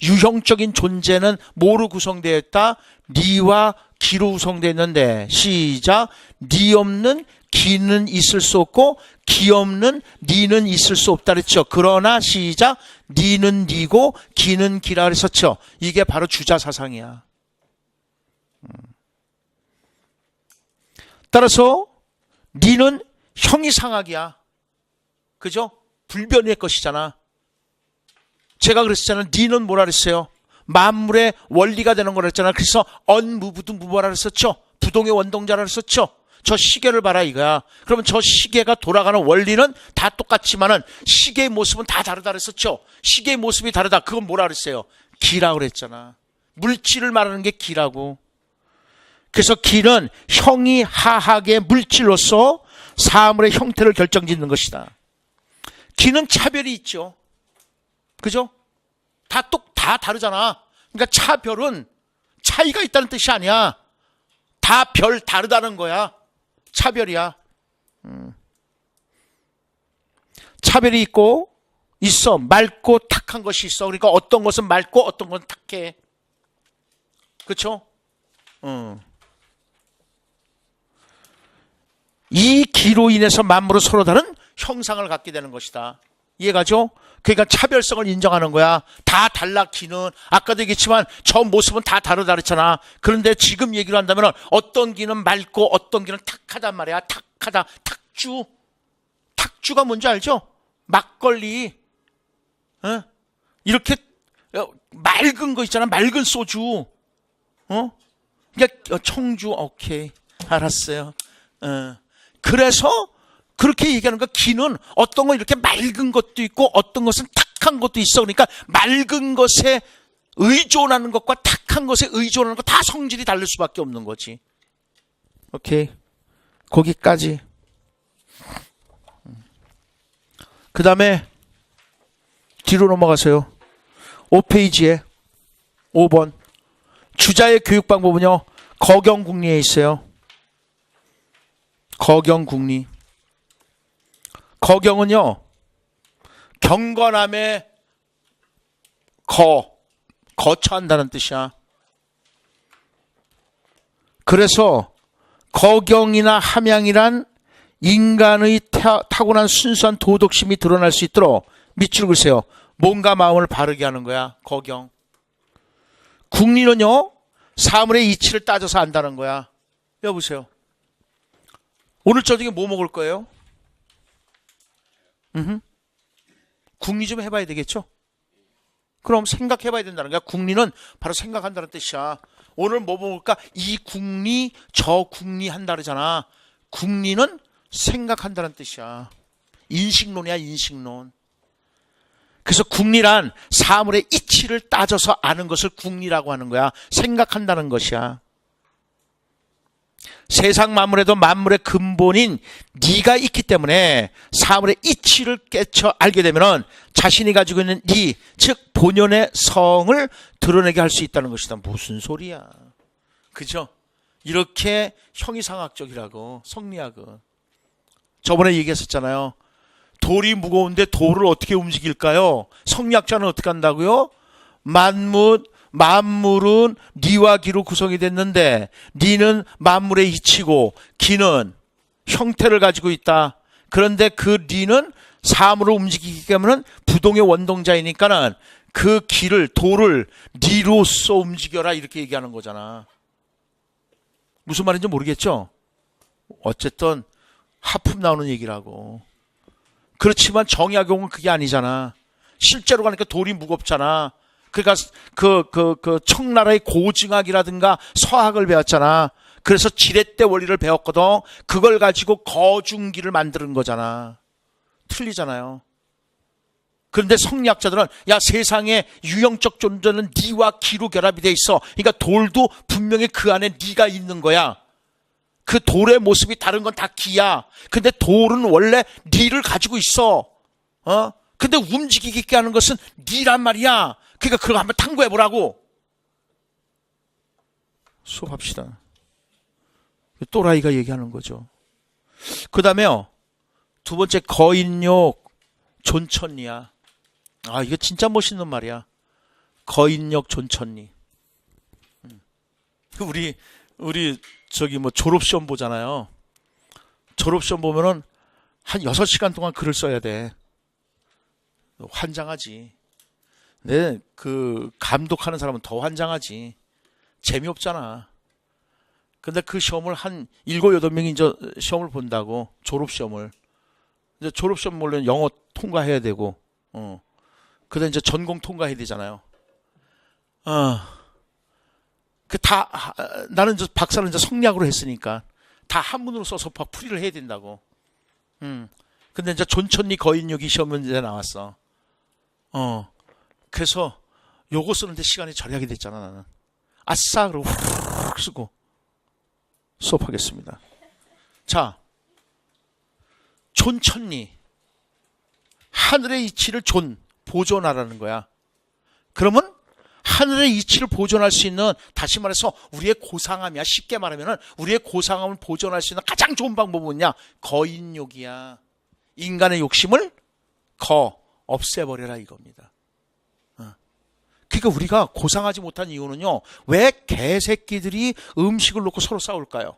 유형적인 존재는 뭐로 구성되어 있다? 니와 기로 구성되어 있는데, 시작. 니 없는 기는 있을 수 없고 기 없는 니는 있을 수 없다 그랬죠. 그러나 시작. 니는 니고 기는 기라 그랬었죠. 이게 바로 주자 사상이야. 따라서 니는 형이상학이야. 그죠? 불변의 것이잖아. 제가 그랬잖아요. 니는 뭐라 그랬어요? 만물의 원리가 되는 거라 그랬잖아요. 그래서 언무부도 무뭐라 그랬었죠. 부동의 원동자라 그랬었죠. 저 시계를 봐라 이거야. 그러면 저 시계가 돌아가는 원리는 다 똑같지만은 시계의 모습은 다 다르다 그랬었죠. 시계의 모습이 다르다. 그건 뭐라 그랬어요? 기라고 그랬잖아. 물질을 말하는 게 기라고. 그래서 기는 형이 하학의 물질로서 사물의 형태를 결정짓는 것이다. 기는 차별이 있죠. 그죠? 다 다르잖아. 그러니까 차별은 차이가 있다는 뜻이 아니야. 다 별 다르다는 거야. 차별이야. 차별이 있어. 맑고 탁한 것이 있어. 그러니까 어떤 것은 맑고 어떤 것은 탁해. 그렇죠? 이 기로 인해서 만물은 서로 다른 형상을 갖게 되는 것이다. 이해가죠? 그러니까 차별성을 인정하는 거야. 다 달라 기는. 아까도 얘기했지만 저 모습은 다 다르다 그랬잖아. 그런데 지금 얘기를 한다면 어떤 기는 맑고 어떤 기는 탁하단 말이야. 탁하다. 탁주가 뭔지 알죠? 막걸리. 이렇게 맑은 거 있잖아. 맑은 소주. 그러니까 청주. 오케이. 알았어요. 그래서 그렇게 얘기하는 거. 기는 어떤 건 이렇게 맑은 것도 있고 어떤 것은 탁한 것도 있어. 그러니까 맑은 것에 의존하는 것과 탁한 것에 의존하는 것 다 성질이 다를 수밖에 없는 거지. 오케이. 거기까지. 그 다음에 뒤로 넘어가세요. 5페이지에 5번. 주자의 교육 방법은요. 거경국리에 있어요. 거경국리. 거경은요, 경건함의 거처한다는 뜻이야. 그래서 거경이나 함양이란 인간의 타고난 순수한 도덕심이 드러날 수 있도록 밑줄 그으세요. 몸과 마음을 바르게 하는 거야. 거경. 국리는요, 사물의 이치를 따져서 안다는 거야. 여보세요. 오늘 저녁에 뭐 먹을 거예요? 궁리 좀 해봐야 되겠죠? 그럼 생각해봐야 된다는 거야. 궁리는 바로 생각한다는 뜻이야. 오늘 뭐 먹을까? 이 궁리, 저 궁리 한다 그러잖아. 궁리는 생각한다는 뜻이야. 인식론이야, 인식론. 그래서 궁리란 사물의 이치를 따져서 아는 것을 궁리라고 하는 거야. 생각한다는 것이야. 세상 만물에도 만물의 근본인 네가 있기 때문에 사물의 이치를 깨쳐 알게 되면 자신이 가지고 있는 네, 즉 본연의 성을 드러내게 할 수 있다는 것이다. 무슨 소리야. 그죠? 이렇게 형이상학적이라고, 성리학은. 저번에 얘기했었잖아요. 돌이 무거운데 돌을 어떻게 움직일까요? 성리학자는 어떻게 한다고요? 만물은 니와 기로 구성이 됐는데 니는 만물의 이치고 기는 형태를 가지고 있다. 그런데 그 니는 사물을 움직이기 때문에 부동의 원동자이니까는 그 기를, 돌을 니로써 움직여라 이렇게 얘기하는 거잖아. 무슨 말인지 모르겠죠? 어쨌든 하품 나오는 얘기라고. 그렇지만 정약용은 그게 아니잖아. 실제로 가니까 돌이 무겁잖아. 그러니까 그 청나라의 고증학이라든가 서학을 배웠잖아. 그래서 지렛대 원리를 배웠거든. 그걸 가지고 거중기를 만드는 거잖아. 틀리잖아요. 그런데 성리학자들은 야, 세상에 유형적 존재는 니와 기로 결합이 돼 있어. 그러니까 돌도 분명히 그 안에 니가 있는 거야. 그 돌의 모습이 다른 건 다 기야. 근데 돌은 원래 니를 가지고 있어. 근데 움직이게 하는 것은 니란 말이야. 그러니까 그거 한번 탐구해보라고. 수업합시다. 또라이가 얘기하는 거죠. 그 다음에요. 두 번째 거인욕 존천리야. 아, 이거 진짜 멋있는 말이야. 거인욕 존천리. 우리 저기 뭐 졸업시험 보잖아요. 졸업시험 보면은 한 6시간 동안 글을 써야 돼. 환장하지. 근데 그 감독하는 사람은 더 환장하지. 재미없잖아. 근데 그 시험을 한 7, 8명이 이제 시험을 본다고. 졸업시험을. 이제 졸업시험 물론 영어 통과해야 되고, 그다음 이제 전공 통과해야 되잖아요. 나는 이제 박사는 이제 성리학으로 했으니까 다 한문으로 써서 풀이를 해야 된다고. 근데 이제 존천리 거인욕이 시험 문제 나왔어. 그래서 요거 쓰는데 시간이 절약이 됐잖아, 나는. 아싸! 그러고 후루룩 쓰고 수업하겠습니다. 자, 존천리. 하늘의 이치를 보존하라는 거야. 그러면 하늘의 이치를 보존할 수 있는, 다시 말해서 우리의 고상함이야. 쉽게 말하면 우리의 고상함을 보존할 수 있는 가장 좋은 방법은 뭐냐? 거인욕이야. 인간의 욕심을 없애버려라 이겁니다. 그러니까 우리가 고상하지 못한 이유는요. 왜 개새끼들이 음식을 놓고 서로 싸울까요?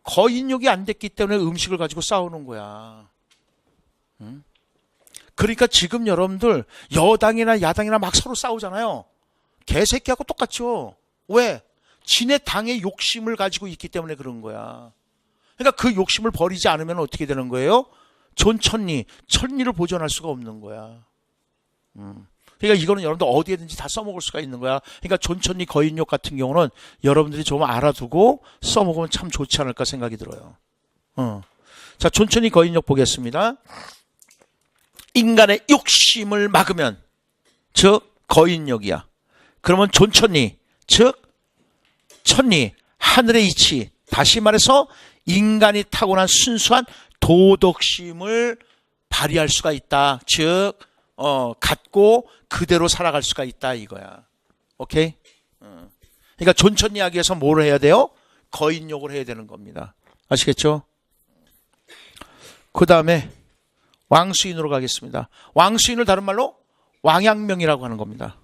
거인욕이 안 됐기 때문에 음식을 가지고 싸우는 거야. 그러니까 지금 여러분들 여당이나 야당이나 막 서로 싸우잖아요. 개새끼하고 똑같죠. 왜? 지네 당의 욕심을 가지고 있기 때문에 그런 거야. 그러니까 그 욕심을 버리지 않으면 어떻게 되는 거예요? 존천리, 천리를 보존할 수가 없는 거야. 그러니까 이거는 여러분들 어디에든지 다 써먹을 수가 있는 거야. 그러니까 존천리 거인욕 같은 경우는 여러분들이 좀 알아두고 써먹으면 참 좋지 않을까 생각이 들어요. 자, 존천리 거인욕 보겠습니다. 인간의 욕심을 막으면, 즉 거인욕이야. 그러면 존천리, 즉 천리, 하늘의 이치, 다시 말해서 인간이 타고난 순수한 도덕심을 발휘할 수가 있다. 즉 갖고 그대로 살아갈 수가 있다 이거야. 오케이? 그러니까 존천리하기 위해서 뭘 해야 돼요? 거인욕을 해야 되는 겁니다. 아시겠죠? 그 다음에 왕수인으로 가겠습니다. 왕수인을 다른 말로 왕양명이라고 하는 겁니다.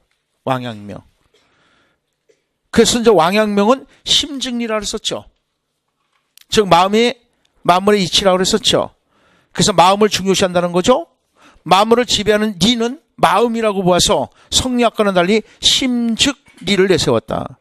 왕양명. 그래서 이제 왕양명은 심증리라고 했었죠. 즉 만물의 이치라고 했었죠. 그래서 마음을 중요시한다는 거죠. 마음을 지배하는 니는 마음이라고 보아서 성리학과는 달리 심즉 리를 내세웠다.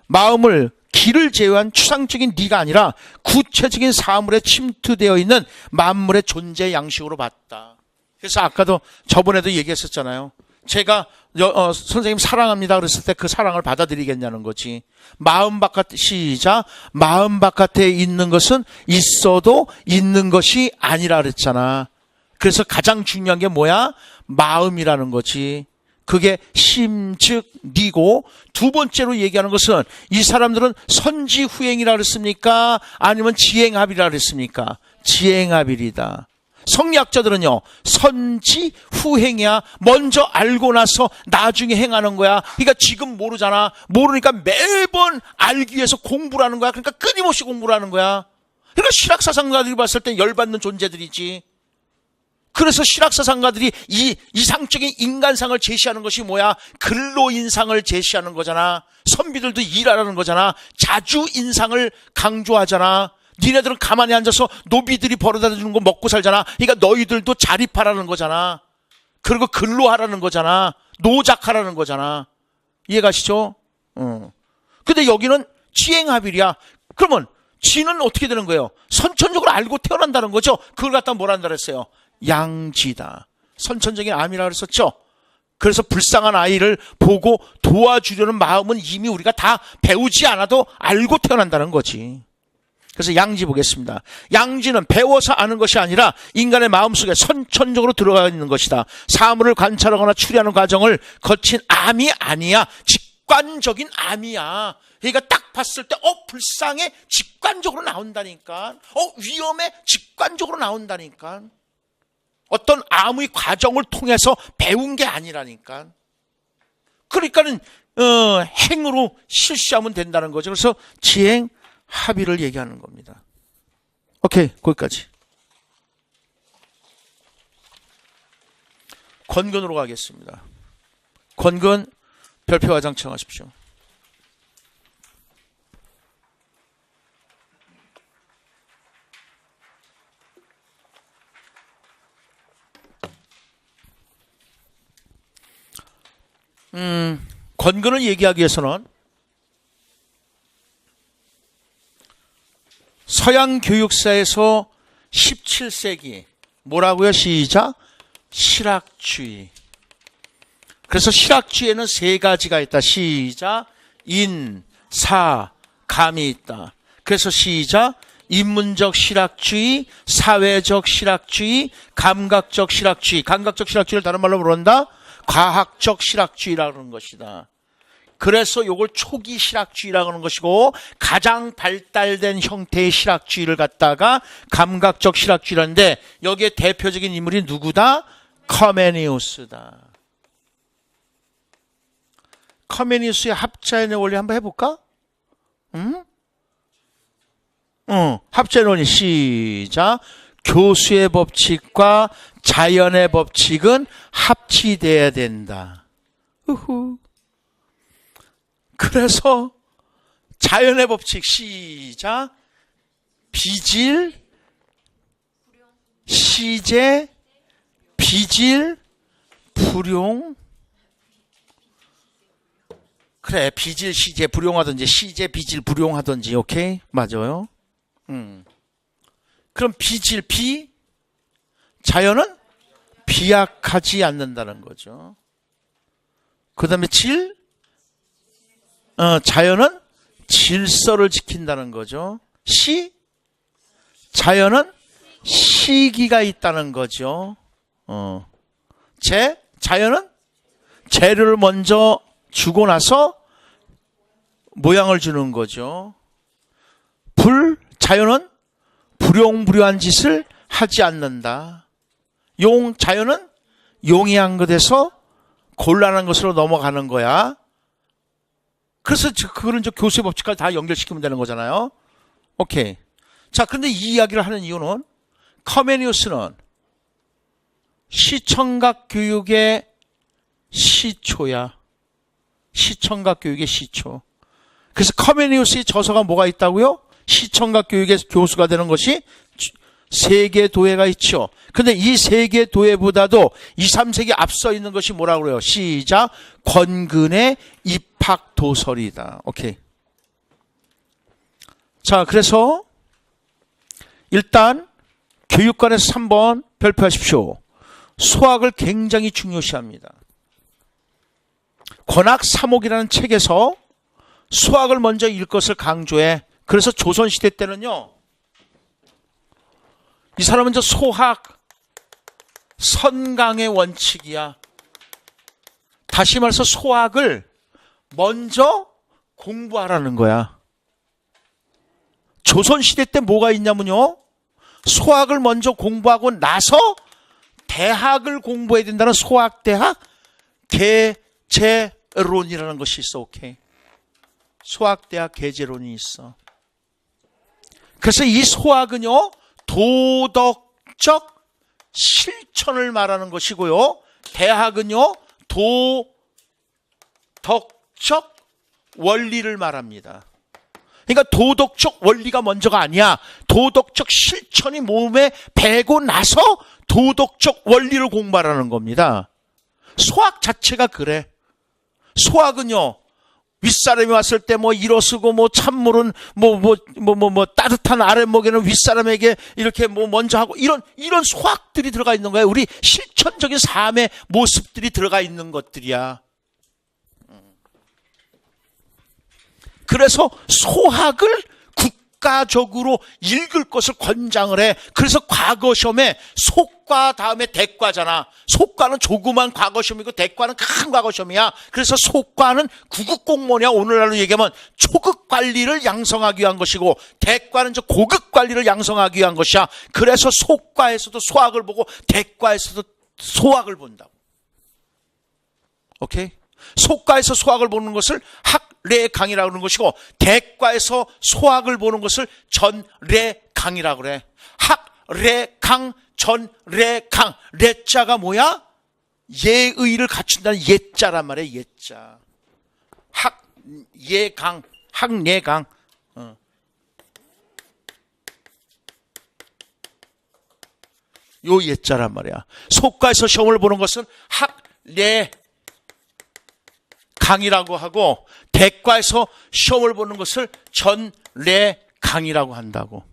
마음을 기를 제외한 추상적인 리가 아니라 구체적인 사물에 침투되어 있는 만물의 존재 양식으로 봤다. 그래서 아까도 저번에도 얘기했었잖아요. 제가 선생님 사랑합니다 그랬을 때 그 사랑을 받아들이겠냐는 거지. 마음 바깥 시작. 마음 바깥에 있는 것은 있어도 있는 것이 아니라 그랬잖아. 그래서 가장 중요한 게 뭐야? 마음이라는 거지. 그게 심즉 리고, 두 번째로 얘기하는 것은 이 사람들은 선지후행이라 그랬습니까? 아니면 지행합이라 그랬습니까? 지행합이다. 성리학자들은요, 선지후행이야. 먼저 알고 나서 나중에 행하는 거야. 그러니까 지금 모르잖아. 모르니까 매번 알기 위해서 공부를 하는 거야. 그러니까 끊임없이 공부를 하는 거야. 그러니까 실학사상가들이 봤을 때 열받는 존재들이지. 그래서 실학사상가들이 이 이상적인 인간상을 제시하는 것이 뭐야? 근로인상을 제시하는 거잖아. 선비들도 일하라는 거잖아. 자주인상을 강조하잖아. 니네들은 가만히 앉아서 노비들이 벌어다 주는 거 먹고 살잖아. 그러니까 너희들도 자립하라는 거잖아. 그리고 근로하라는 거잖아. 노작하라는 거잖아. 이해가시죠? 근데 여기는 지행합일이야. 그러면 지는 어떻게 되는 거예요? 선천적으로 알고 태어난다는 거죠. 그걸 갖다 뭐라 한다 그랬어요? 양지다. 선천적인 암이라 그랬었죠. 그래서 불쌍한 아이를 보고 도와주려는 마음은 이미 우리가 다 배우지 않아도 알고 태어난다는 거지. 그래서 양지 보겠습니다. 양지는 배워서 아는 것이 아니라 인간의 마음속에 선천적으로 들어가 있는 것이다. 사물을 관찰하거나 추리하는 과정을 거친 암이 아니야. 직관적인 암이야. 그러니까 딱 봤을 때 불쌍해 직관적으로 나온다니까. 위험해 직관적으로 나온다니까. 어떤 암의 과정을 통해서 배운 게 아니라니까. 그러니까는 행으로 실시하면 된다는 거죠. 그래서 지행 합의를 얘기하는 겁니다. 오케이, 거기까지. 권근으로 가겠습니다. 권근 별표와 장청하십시오. 권근을 얘기하기 위해서는 서양 교육사에서 17세기 뭐라고요? 시작. 실학주의. 그래서 실학주의에는 세 가지가 있다. 시작. 인, 사, 감이 있다. 그래서 시작. 인문적 실학주의, 사회적 실학주의, 감각적 실학주의. 감각적 실학주의를 다른 말로 부른다. 과학적 실학주의라고 하는 것이다. 그래서 이걸 초기 실학주의라고 하는 것이고, 가장 발달된 형태의 실학주의를 갖다가 감각적 실학주의라는데, 여기에 대표적인 인물이 누구다? 커메니우스다. 커메니우스의 합자연의 원리 한번 해볼까? 합자연의 원리 시작. 교수의 법칙과 자연의 법칙은 합치돼야 된다. 그래서 자연의 법칙 시작. 비질, 시제, 비질, 불용. 그래, 비질, 시제, 불용하든지 시제, 비질, 불용하든지. 오케이? 맞아요. 그럼 비질, 자연은 비약하지 않는다는 거죠. 그 다음에 자연은 질서를 지킨다는 거죠. 자연은 시기가 있다는 거죠. 자연은 재료를 먼저 주고 나서 모양을 주는 거죠. 자연은 불용불효한 짓을 하지 않는다. 자연은 용이한 것에서 곤란한 것으로 넘어가는 거야. 그래서 그거는 이제 교수의 법칙까지 다 연결시키면 되는 거잖아요. 오케이. 자, 그런데 이 이야기를 하는 이유는 커메니우스는 시청각 교육의 시초야. 시청각 교육의 시초. 그래서 커메니우스의 저서가 뭐가 있다고요? 시청각 교육의 교수가 되는 것이 세계도회가 있죠. 근데 이 세계도회보다도 2, 3세기 앞서 있는 것이 뭐라고 그래요? 시작. 권근의 입학도설이다. 오케이. 자, 그래서 일단 교육관에서 3번 발표하십시오. 수학을 굉장히 중요시합니다. 권학 3옥이라는 책에서 수학을 먼저 읽을 것을 강조해. 그래서 조선시대 때는요, 이 사람은 저 소학 선강의 원칙이야. 다시 말해서 소학을 먼저 공부하라는 거야. 조선시대 때 뭐가 있냐면요, 소학을 먼저 공부하고 나서 대학을 공부해야 된다는 소학대학 계제론이라는 것이 있어. 오케이. 소학대학 계제론이 있어. 그래서 이 소학은요, 도덕적 실천을 말하는 것이고요, 대학은요, 도덕적 원리를 말합니다. 그러니까 도덕적 원리가 먼저가 아니야. 도덕적 실천이 몸에 배고 나서 도덕적 원리를 공부하라는 겁니다. 소학 자체가 그래. 소학은요, 윗사람이 왔을 때 뭐 일어서고 뭐 찬물은 뭐 따뜻한 아랫목에는 윗사람에게 이렇게 뭐 먼저 하고 이런 소학들이 들어가 있는 거야. 우리 실천적인 삶의 모습들이 들어가 있는 것들이야. 그래서 소학을 국가적으로 읽을 것을 권장을 해. 그래서 과거 시험에 속과 다음에 대과잖아. 속과는 조그만 과거 시험이고 대과는 큰 과거 시험이야. 그래서 속과는 구급 공무원이야. 오늘날로 얘기하면 초급 관리를 양성하기 위한 것이고, 대과는 저 고급 관리를 양성하기 위한 것이야. 그래서 속과에서도 소학을 보고 대과에서도 소학을 본다고. 오케이? 속과에서 소학을 보는 것을 학례강이라고 하는 것이고, 대과에서 소학을 보는 것을 전례강이라고 그래. 학례강, 전례강. 레자가 뭐야? 예의를 갖춘다는 예자란 말이야. 예자. 학예강, 학례강. 요 예자란 말이야. 속과에서 시험을 보는 것은 학례 강이라고 하고, 대과에서 시험을 보는 것을 전례강이라고 한다고.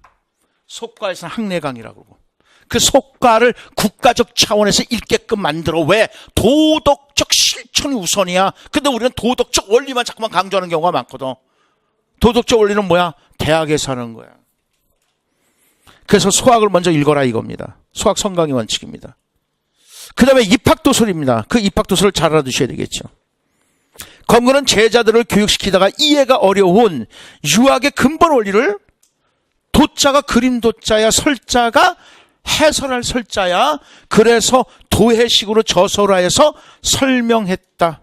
속과에서는 학례강이라고 하고. 그 속과를 국가적 차원에서 읽게끔 만들어. 왜? 도덕적 실천이 우선이야. 근데 우리는 도덕적 원리만 자꾸만 강조하는 경우가 많거든. 도덕적 원리는 뭐야? 대학에서 하는 거야. 그래서 수학을 먼저 읽어라 이겁니다. 수학 선강의 원칙입니다. 그 다음에 입학도설입니다. 그 입학도설을 잘 알아두셔야 되겠죠. 검거는 제자들을 교육시키다가 이해가 어려운 유학의 근본 원리를, 도자가 그림 도자야, 설자가 해설할 설자야. 그래서 도해식으로 저설화해서 설명했다.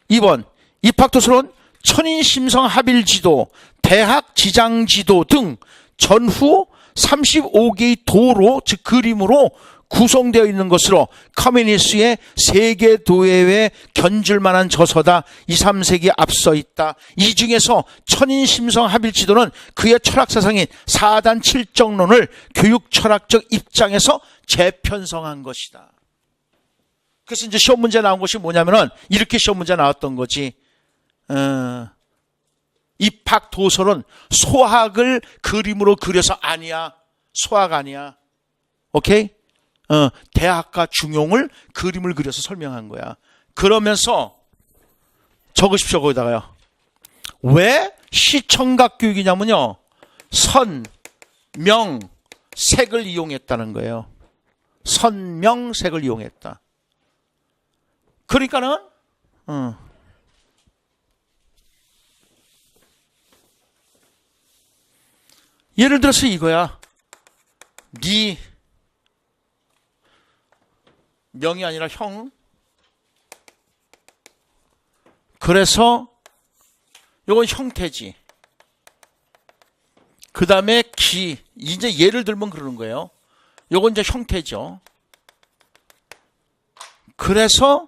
2번, 입학도설은 천인심성 합일지도, 대학지장지도 등 전후 35개의 도로, 즉 그림으로 구성되어 있는 것으로 커미니스의 세계도회에 견줄 만한 저서다. 2, 3세기에 앞서 있다. 이 중에서 천인심성 합일지도는 그의 철학사상인 4단 7정론을 교육철학적 입장에서 재편성한 것이다. 그래서 이제 시험 문제 나온 것이 뭐냐면은 이렇게 시험 문제 나왔던 거지. 입학도설은 소학을 그림으로 그려서 아니야. 소학 아니야. 오케이? 대학과 중용을 그림을 그려서 설명한 거야. 그러면서 적으십시오. 거기다가요. 왜 시청각 교육이냐면요, 선, 명, 색을 이용했다는 거예요. 선, 명, 색을 이용했다. 그러니까는 예를 들어서 이거야. 네 명이 아니라 형. 그래서 요건 형태지. 그 다음에 기. 이제 예를 들면 그러는 거예요. 요건 이제 형태죠. 그래서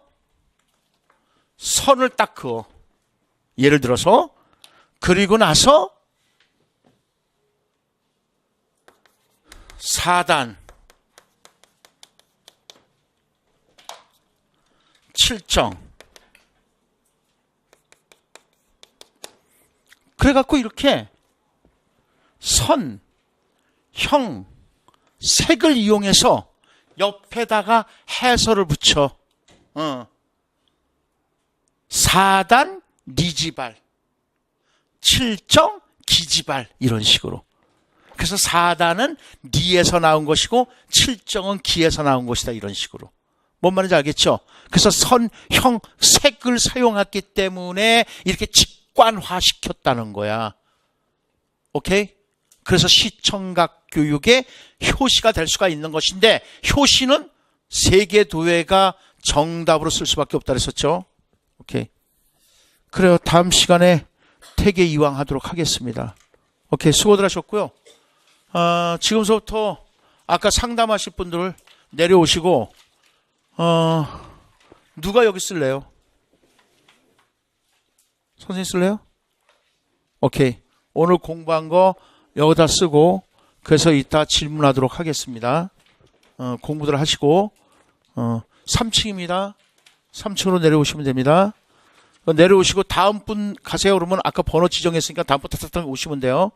선을 딱 그어. 예를 들어서. 그리고 나서 4단 7정. 그래갖고 이렇게 선, 형, 색을 이용해서 옆에다가 해설을 붙여. 4단 니지발, 7정 기지발, 이런 식으로. 그래서 4단은 니에서 나온 것이고 7정은 기에서 나온 것이다, 이런 식으로. 뭔 말인지 알겠죠? 그래서 선, 형, 색을 사용했기 때문에 이렇게 직관화시켰다는 거야. 오케이? 그래서 시청각 교육의 효시가 될 수가 있는 것인데, 효시는 세계도회가 정답으로 쓸 수밖에 없다 그랬었죠. 오케이. 그래요. 다음 시간에 태계이왕 하도록 하겠습니다. 오케이. 수고들 하셨고요. 지금서부터 아까 상담하실 분들 내려오시고, 누가 여기 쓸래요? 선생님 쓸래요? 오케이. 오늘 공부한 거 여기다 쓰고, 그래서 이따 질문하도록 하겠습니다. 공부들 하시고, 3층입니다. 3층으로 내려오시면 됩니다. 내려오시고 다음 분 가세요. 그러면 아까 번호 지정했으니까 다음 분 타타타 오시면 돼요.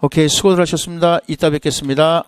오케이. 수고들 하셨습니다. 이따 뵙겠습니다.